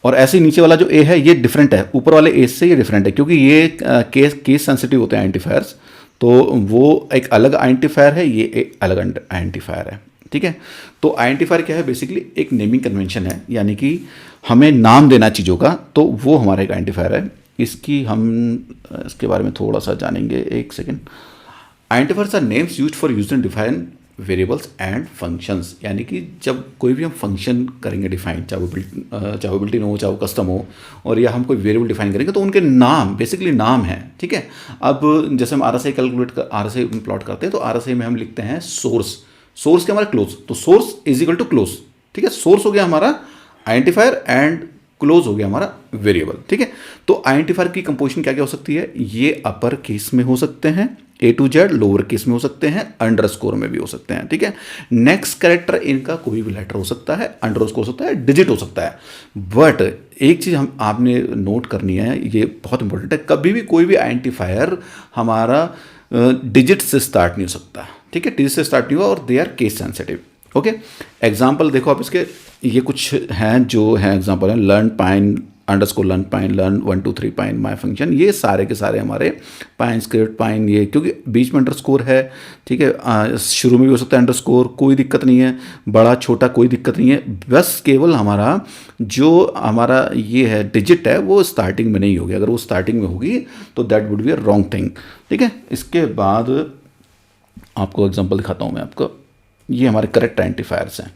और ऐसे ही नीचे वाला जो A है ये डिफरेंट है, ऊपर वाले A से ये डिफरेंट है, क्योंकि ये केस सेंसिटिव होते हैं आइडेंटिफायर्स। तो वो एक अलग आइडेंटिफायर है, ये एक अलग आइडेंटिफायर है, ठीक है। तो आइडेंटिफायर क्या है, बेसिकली एक नेमिंग कन्वेंशन है, यानी कि हमें नाम देना चीज़ों का, तो वो हमारा एक आइडेंटिफायर है। इसके बारे में थोड़ा सा जानेंगे, एक second. Identifiers are names used for use and define variables and functions, यानी कि जब कोई भी हम फंक्शन करेंगे डिफाइन, चाहे वो बिल्ट इन हो, चाहे वो कस्टम हो, और या हम कोई वेरिएबल डिफाइन करेंगे, तो उनके नाम बेसिकली नाम है, ठीक है। अब जैसे हम RSI प्लॉट करते हैं, तो RSI में हम लिखते हैं सोर्स के हमारा क्लोज, तो source is equal to close, ठीक है। सोर्स हो गया हमारा आइडेंटिफायर एंड क्लोज हो गया हमारा वेरिएबल, ठीक है। तो आइडेंटिफायर की कंपोजिशन क्या क्या हो सकती है, ये अपर केस में हो सकते हैं, A to Z, lower case में हो सकते हैं, अंडरस्कोर में भी हो सकते हैं, ठीक है। नेक्स्ट कैरेक्टर इनका कोई भी लेटर हो सकता है, अंडरस्कोर हो सकता है, डिजिट हो सकता है। बट एक चीज़ आपने नोट करनी है, ये बहुत इंपॉर्टेंट है, कभी भी कोई भी आइडेंटिफायर हमारा डिजिट से स्टार्ट नहीं हो सकता, ठीक है। डिजिट से स्टार्ट नहीं हुआ, और they are case sensitive, okay. Example देखो आप इसके, ये कुछ हैं जो हैं एग्जाम्पल हैं, learn pine underscore learn pine, learn 1 2 3 pine, माई फंक्शन, ये सारे के सारे हमारे पाइन स्क्रिप्ट पाइन, ये क्योंकि बीच में अंडरस्कोर है, ठीक है, शुरू में भी हो सकता है अंडरस्कोर, कोई दिक्कत नहीं है, बड़ा छोटा कोई दिक्कत नहीं है, बस केवल हमारा जो हमारा ये है डिजिट है वो स्टार्टिंग में नहीं होगी, अगर वो स्टार्टिंग में होगी तो that would be a wrong thing, ठीक है। इसके बाद आपको एग्जांपल दिखाता हूँ मैं आपको, ये हमारे करेक्ट आइडेंटिफायर्स हैं,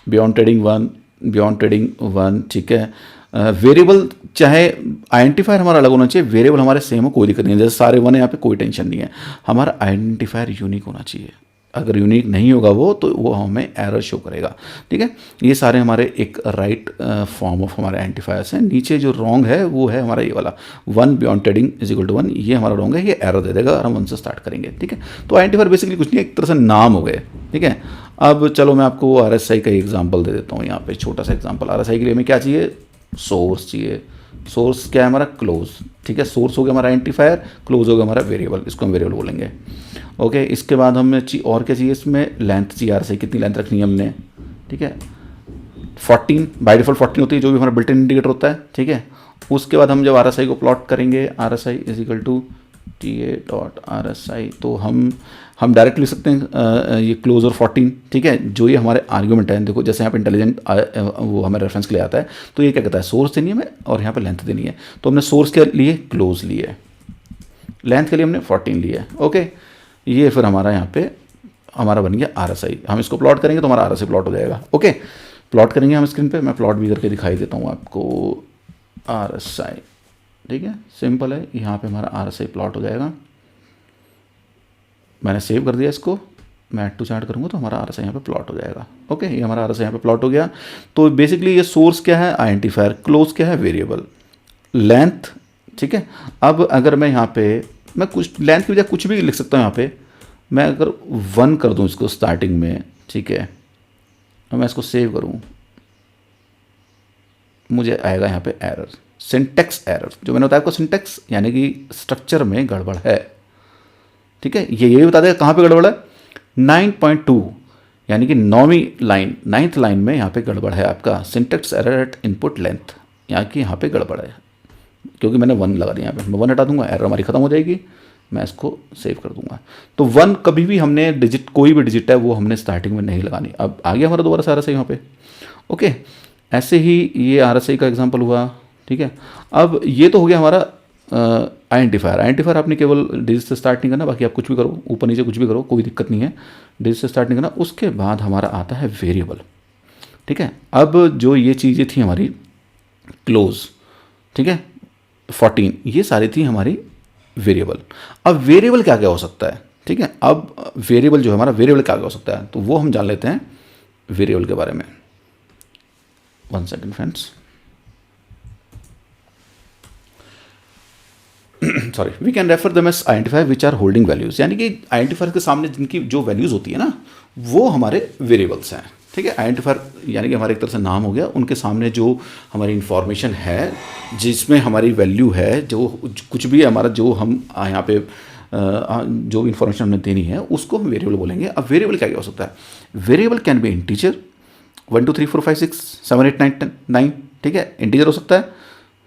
बियॉन्ड ट्रेडिंग 1, बियॉन्ड ट्रेडिंग 1, ठीक है। वेरिएबल चाहे आइडेंटिफायर हमारा अलग होना चाहिए, वेरिएबल हमारे सेम हो, कोई दिक्कत नहीं है, जैसे सारे 1 है यहाँ पे, कोई टेंशन नहीं है, हमारा आइडेंटिफायर यूनिक होना चाहिए, अगर यूनिक नहीं होगा वो तो वो हमें एरर शो करेगा, ठीक है। ये सारे हमारे एक राइट फॉर्म ऑफ हमारे आइडेंटिफायर्स हैं। नीचे जो रॉन्ग है वो है हमारा ये वाला 1 beyond trading is equal to 1, ये हमारा रॉन्ग है, ये एरर दे देगा और हम 1 से स्टार्ट करेंगे, ठीक है। तो आइडेंटिफायर बेसिकली कुछ नहीं, एक तरह से नाम हो गए, ठीक है। अब चलो मैं आपको RSI का एग्जाम्पल दे देता हूँ, यहाँ पे छोटा सा एग्जाम्पल। RSI के लिए हमें क्या चाहिए, सोर्स चाहिए, सोर्स क्या है हमारा, क्लोज, ठीक है। सोर्स हो गया हमारा आइडेंटिफायर, क्लोज हो गया हमारा वेरिएबल, इसको हम वेरिएबल बोलेंगे, ओके। इसके बाद हमें और क्या चाहिए, इसमें लेंथ चाहिए, RSI कितनी लेंथ रखनी है हमने, ठीक है, 14, बाय डिफॉल्ट 14 होती है, जो भी हमारा बिल्ट इन इंडिकेटर होता है, ठीक है। उसके बाद हम जब RSI को प्लॉट करेंगे, RSI is equal to TA.RSI, तो हम डायरेक्ट लिख सकते हैं ये क्लोज और 14, ठीक है, जो ये हमारे आर्ग्यूमेंट है। देखो जैसे यहाँ पे इंटेलिजेंट वो हमें रेफरेंस के लिए आता है, तो ये क्या कहता है, सोर्स देनी है हमें और यहाँ पे लेंथ देनी है, तो हमने सोर्स के लिए क्लोज लिए है, लेंथ के लिए हमने 14 लिया है, ओके। ये फिर हमारा यहाँ पे हमारा बन गया RSI, हम इसको प्लॉट करेंगे तो हमारा RSI प्लॉट हो जाएगा, ओके। प्लॉट करेंगे हम स्क्रीन पे, मैं प्लॉट भी करके दिखाई देता हूँ आपको RSI, ठीक है, सिंपल है, यहाँ पे हमारा RSI प्लॉट हो जाएगा। मैंने सेव कर दिया इसको, मैं ऐड टू चार्ट करूँगा तो हमारा RSI यहाँ पे प्लॉट हो जाएगा, ओके। ये हमारा RSI यहाँ पे प्लॉट हो गया। तो बेसिकली ये सोर्स क्या है, आइडेंटिफायर, क्लोज क्या है, वेरिएबल, लेंथ, ठीक है। अब अगर मैं यहाँ पे मैं कुछ लेंथ की बजाय कुछ भी लिख सकता हूँ, यहाँ पे मैं अगर 1 कर दूँ इसको स्टार्टिंग में, ठीक है, और मैं इसको सेव करूँ, मुझे आएगा यहाँ पे एरर, सिंटेक्स एरर, जो मैंने बताया आपको, सिंटेक्स यानी कि स्ट्रक्चर में गड़बड़ है, ठीक है। ये बता देगा कहाँ पे गड़बड़ है, 9.2 यानी कि 9वीं लाइन, 9th लाइन में यहाँ पे गड़बड़ है आपका, syntax error at input length, यहाँ की यहाँ पे गड़बड़ है, क्योंकि मैंने 1 लगा दिया, यहाँ पे मैं 1 हटा दूंगा, एरर हमारी खत्म हो जाएगी, मैं इसको सेव कर दूंगा। तो 1 कभी भी हमने डिजिट, कोई भी डिजिट है वो हमने स्टार्टिंग में नहीं लगानी। अब आ गया हमारा दोबारा से RSI यहाँ पे, ओके। ऐसे ही ये RSI का एग्जाम्पल हुआ, ठीक है। अब ये तो हो गया हमारा आइडेंटिफायर आपने केवल डिजिट से स्टार्ट नहीं करना, बाकी आप कुछ भी करो, ऊपर नीचे कुछ भी करो, कोई दिक्कत नहीं है, डिजिट से स्टार्ट नहीं करना। उसके बाद हमारा आता है वेरिएबल, ठीक है। अब जो ये चीज़ें थी हमारी क्लोज, ठीक है, 14, ये सारी थी हमारी वेरिएबल। अब वेरिएबल क्या क्या हो सकता है, ठीक है। अब वेरिएबल जो है हमारा, वेरिएबल क्या क्या हो सकता है, तो वो हम जान लेते हैं वेरिएबल के बारे में। 1 second friends, sorry, we can refer them as identifier which are holding values, यानी कि आइडेंटिफायर के सामने जिनकी जो वैल्यूज होती है ना, वो हमारे वेरिएबल्स हैं, ठीक है। आइडेंटिफायर यानी कि हमारे एक तरह से नाम हो गया, उनके सामने जो हमारी इंफॉर्मेशन है, जिसमें हमारी वैल्यू है, जो कुछ भी हमारा, जो हम यहाँ पे जो इन्फॉर्मेशन हमने देनी है, उसको हम वेरिएबल बोलेंगे। अब वेरिएबल क्या क्या हो सकता है, वेरिएबल कैन बी इंटीजर, 1 2 3 4 5 6 7 8 9 9, ठीक है, इंटीजर हो सकता है।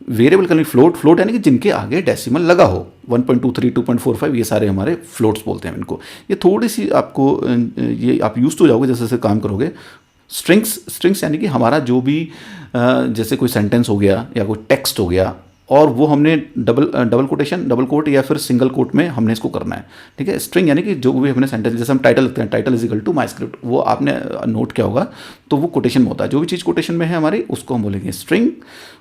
Variable can be float, float यानी कि जिनके आगे डेसिमल लगा हो, 1.23 2.45, ये सारे हमारे फ्लोट्स बोलते हैं इनको। ये थोड़ी सी आपको ये आप यूज तो जाओगे जैसे जैसे काम करोगे। स्ट्रिंग्स यानी कि हमारा जो भी जैसे कोई सेंटेंस हो गया या कोई टेक्स्ट हो गया, और वो हमने डबल कोटेशन, डबल कोट या फिर सिंगल कोट में हमने इसको करना है, ठीक है। स्ट्रिंग यानी कि जो भी हमने सेंटेंस, जैसे हम टाइटल लिखते हैं, title is equal to my script, वो आपने नोट किया होगा, तो वो कोटेशन में होता है। जो भी चीज़ कोटेशन में है हमारी, उसको हम बोलेंगे स्ट्रिंग।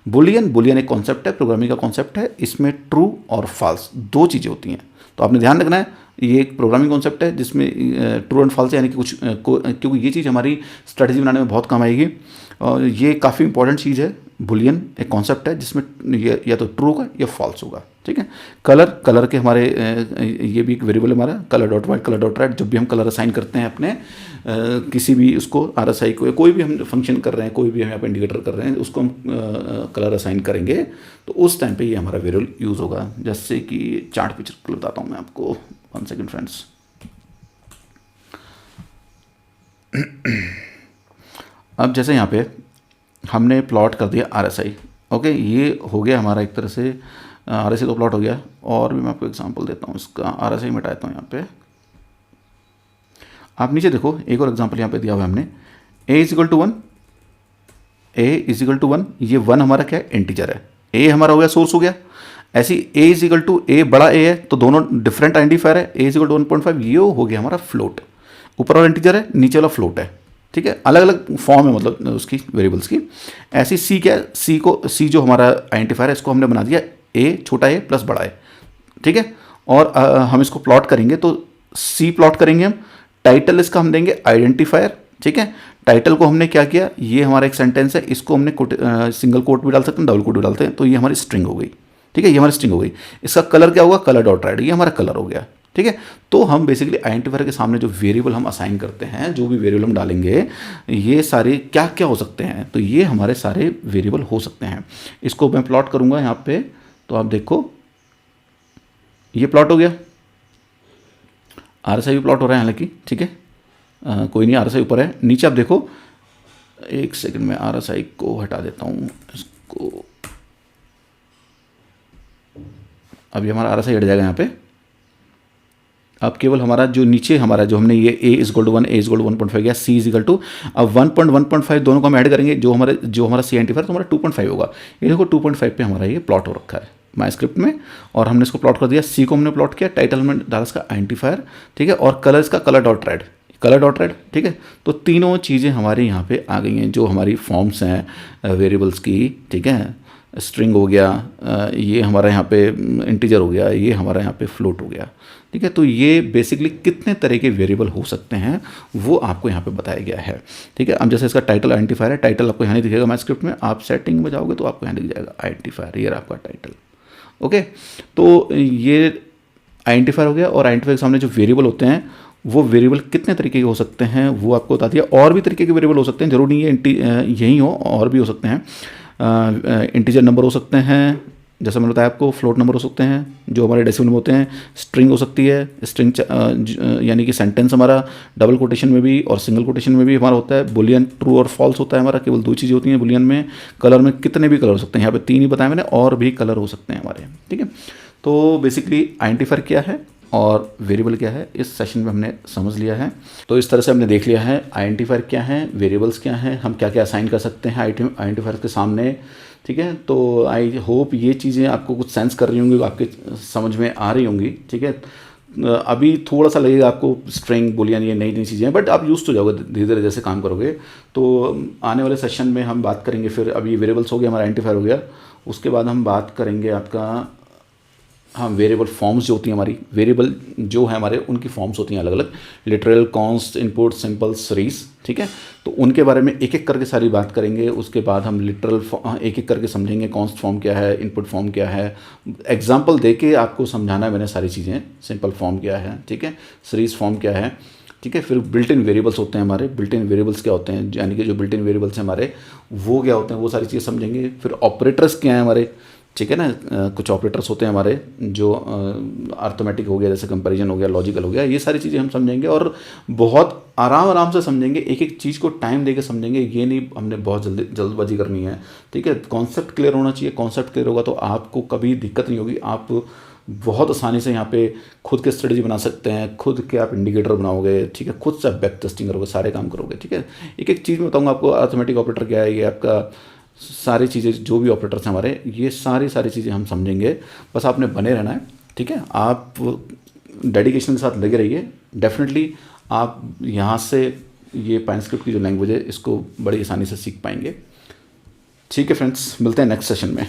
बुलियन एक कॉन्सेप्ट है, प्रोग्रामिंग का कॉन्सेप्ट है, इसमें ट्रू और फॉल्स 2 चीज़ें होती हैं, तो आपने ध्यान रखना है। ये एक प्रोग्रामिंग कॉन्सेप्ट है जिसमें ट्रू एंड फॉल्स यानी कि कुछ क्योंकि ये चीज़ हमारी स्ट्रेटजी बनाने में बहुत काम आएगी, और ये काफ़ी इंपॉर्टेंट चीज़ है। बुलियन एक कॉन्सेप्ट है जिसमें ये या तो ट्रू होगा या फॉल्स होगा, ठीक है। कलर के हमारे ये भी एक वेरिएबल है हमारा, colour dot white, colour dot red. जब भी हम कलर असाइन करते हैं अपने किसी भी उसको, RSI को, कोई भी हम फंक्शन कर रहे हैं, कोई भी हम यहाँ पे इंडिकेटर कर रहे हैं, उसको हम कलर असाइन करेंगे, तो उस टाइम पे ये हमारा वेरिएबल यूज़ होगा। जैसे कि चार्ट पिक्चर बताता हूँ मैं आपको, 1 सेकेंड फ्रेंड्स। अब जैसे यहाँ पे हमने प्लॉट कर दिया RSI, ओके, ये हो गया हमारा एक तरह से आर एस आई तो प्लॉट हो गया। और भी मैं आपको एग्जांपल देता हूँ इसका, आर एस आई मिटा देता हूँ यहाँ पे। आप नीचे देखो, एक और एग्जांपल यहाँ पे दिया हुआ है हमने, a is equal to 1, A is equal to 1, ये 1 हमारा क्या है, इंटीजर है। ए हमारा हो गया सोर्स हो गया। ऐसी ए इज इक्वल टू ए बड़ा ए है, तो दोनों डिफरेंट आइडेंटिफायर है। ए इज इक्वल टू 1.5, ये हो गया हमारा फ्लोट। ऊपर वाला इंटीजर है, नीचे वाला फ्लोट है, ठीक है, अलग अलग फॉर्म है मतलब उसकी वेरिएबल्स की। ऐसी सी क्या है, सी को, सी जो हमारा आइडेंटिफायर है इसको हमने बना दिया ए छोटा ए प्लस बड़ा ए, ठीक है। और हम इसको प्लॉट करेंगे तो सी प्लॉट करेंगे हम। टाइटल इसका हम देंगे आइडेंटिफायर, ठीक है। टाइटल को हमने क्या किया, ये हमारा एक सेंटेंस है, इसको हमने सिंगल कोट भी डाल सकते हैं, डबल कोट भी डालते हैं, तो ये हमारी स्ट्रिंग हो गई, ठीक है, ये हमारी स्ट्रिंग हो गई। इसका कलर क्या होगा, कलर डॉट राइट, ये हमारा कलर हो गया, ठीक है। तो हम बेसिकली आइडेंटिफायर के सामने जो वेरिएबल हम असाइन करते हैं, जो भी वेरिएबल हम डालेंगे, ये सारे क्या क्या हो सकते हैं, तो ये हमारे सारे वेरिएबल हो सकते हैं। इसको मैं प्लॉट करूंगा यहाँ पे, तो आप देखो ये प्लॉट हो गया, आर एस आई भी प्लॉट हो रहा है हालांकि, ठीक है, कोई नहीं, आर एस आई ऊपर है। नीचे आप देखो, एक सेकंड में आर एस आई को हटा देता हूँ इसको, अभी हमारा आर एस आई हट जाएगा यहाँ पे। अब केवल हमारा जो नीचे हमारा जो हमने ये A is equal to 1, A is equal to 1.5 गया, सी इज इक्वल टू, अब 1.1.5 दोनों को हम ऐड करेंगे, जो हमारा सी आइडेंटिफायर तो हमारा 2.5 होगा। ये देखो 2.5 पे हमारा ये प्लॉट हो रखा है माई स्क्रिप्ट में, और हमने इसको प्लॉट कर दिया। सी को हमने प्लॉट किया, टाइटल में डाला इसका आइडेंटिफायर, ठीक है, और कलर इसका colour dot red, colour dot red, ठीक है। तो तीनों चीज़ें हमारे यहाँ पे आ गई हैं, जो हमारी फॉर्म्स हैं वेरिएबल्स की, ठीक है। स्ट्रिंग हो गया, ये हमारा यहाँ पे इंटीजर हो गया, ये हमारा यहाँ पे फ्लोट हो गया, ठीक है। तो ये बेसिकली कितने तरह के वेरिएबल हो सकते हैं वो आपको यहाँ पे बताया गया है, ठीक है। अब जैसे इसका टाइटल आइडेंटिफायर है, टाइटल आपको यहाँ नहीं दिखेगा माई स्क्रिप्ट में, आप सेटिंग में जाओगे तो आपको यहाँ दिख जाएगा आइडेंटिफायर, ये आपका टाइटल, ओके। तो ये आइडेंटिफायर हो गया, और आइडेंटिफायर के सामने जो वेरिएबल होते हैं वो वेरिएबल कितने तरीके के हो सकते हैं वो आपको बता दिया। और भी तरीके के वेरिएबल हो सकते हैं, जरूरी नहीं है यही हो, और भी हो सकते हैं। इंटीजर नंबर हो सकते हैं, जैसा मैंने बताया आपको, फ्लोट नंबर हो सकते हैं, जो हमारे डेसिमल में होते हैं, स्ट्रिंग हो सकती है, स्ट्रिंग यानी कि सेंटेंस हमारा डबल कोटेशन में भी और सिंगल कोटेशन में भी हमारा होता है, बुलियन ट्रू और फॉल्स होता है हमारा, केवल 2 चीज़ें होती हैं बुलियन में। कलर में कितने भी कलर हो सकते हैं, यहाँ पे 3 ही बताया मैंने, और भी कलर हो सकते हैं हमारे, ठीक है। तो बेसिकली आइडेंटिफायर क्या है और वेरिएबल क्या है, इस सेशन में हमने समझ लिया है। तो इस तरह से हमने देख लिया है आइडेंटिफायर क्या है, वेरिएबल्स क्या हैं, हम क्या क्या असाइन कर सकते हैं आइडेंटिफायर के सामने, ठीक है। तो आई होप ये चीज़ें आपको कुछ सेंस कर रही होंगी, आपके समझ में आ रही होंगी, ठीक है। अभी थोड़ा सा लगेगा आपको स्ट्रिंग बुलियन ये नई नई चीज़ें हैं, बट आप यूज़ तो जाओगे धीरे धीरे जैसे काम करोगे। तो आने वाले सेशन में हम बात करेंगे, फिर अभी वेरिएबल्स हो गया, हमारा आइडेंटिफायर हो गया, उसके बाद हम बात करेंगे आपका, हाँ, वेरिएबल फॉर्म्स जो होती हैं हमारी, वेरिएबल जो है हमारे उनकी फॉर्म्स होती हैं अलग अलग, literal, const, input, simple, series, ठीक है। तो उनके बारे में एक एक करके सारी बात करेंगे। उसके बाद हम लिटरल एक एक करके समझेंगे, कॉन्स्ट फॉर्म क्या है, इनपुट फॉर्म क्या है, एग्जाम्पल दे के आपको समझाना है मैंने सारी चीज़ें, सिंपल फॉर्म क्या है, ठीक है, सीरीज फॉर्म क्या है, ठीक है। फिर बिल्ट इन वेरिएबल्स होते हैं हमारे, बिल्ट इन वेरिएबल्स क्या होते हैं, यानी कि जो बिल्ट इन वेरिएबल्स हैं हमारे वो क्या होते हैं, वो सारी चीज़ें समझेंगे। फिर ऑपरेटर्स क्या हैं हमारे, ठीक है ना, कुछ ऑपरेटर्स होते हैं हमारे जो अर्थमेटिक हो गया, जैसे कंपैरिजन हो गया, लॉजिकल हो गया, ये सारी चीज़ें हम समझेंगे, और बहुत आराम आराम से समझेंगे, एक एक चीज़ को टाइम देके समझेंगे, ये नहीं हमने बहुत जल्दबाजी करनी है, ठीक है। कॉन्सेप्ट क्लियर होना चाहिए, कॉन्सेप्ट क्लियर होगा तो आपको कभी दिक्कत नहीं होगी, आप बहुत आसानी से यहाँ पे खुद के स्ट्रेटजी बना सकते हैं, खुद के आप इंडिकेटर बनाओगे, ठीक है, खुद से बैक टेस्टिंग करोगे, सारे काम करोगे, ठीक है। एक एक चीज़ में बताऊँगा आपको, अर्थमेटिक ऑपरेटर क्या है, ये आपका सारी चीज़ें जो भी ऑपरेटर्स हैं हमारे, ये सारी चीज़ें हम समझेंगे, बस आपने बने रहना है, ठीक है। आप डेडिकेशन के साथ लगे रहिए, डेफिनेटली आप यहाँ से ये पाइन स्क्रिप्ट की जो लैंग्वेज है इसको बड़ी आसानी से सीख पाएंगे, ठीक है फ्रेंड्स, मिलते हैं नेक्स्ट सेशन में।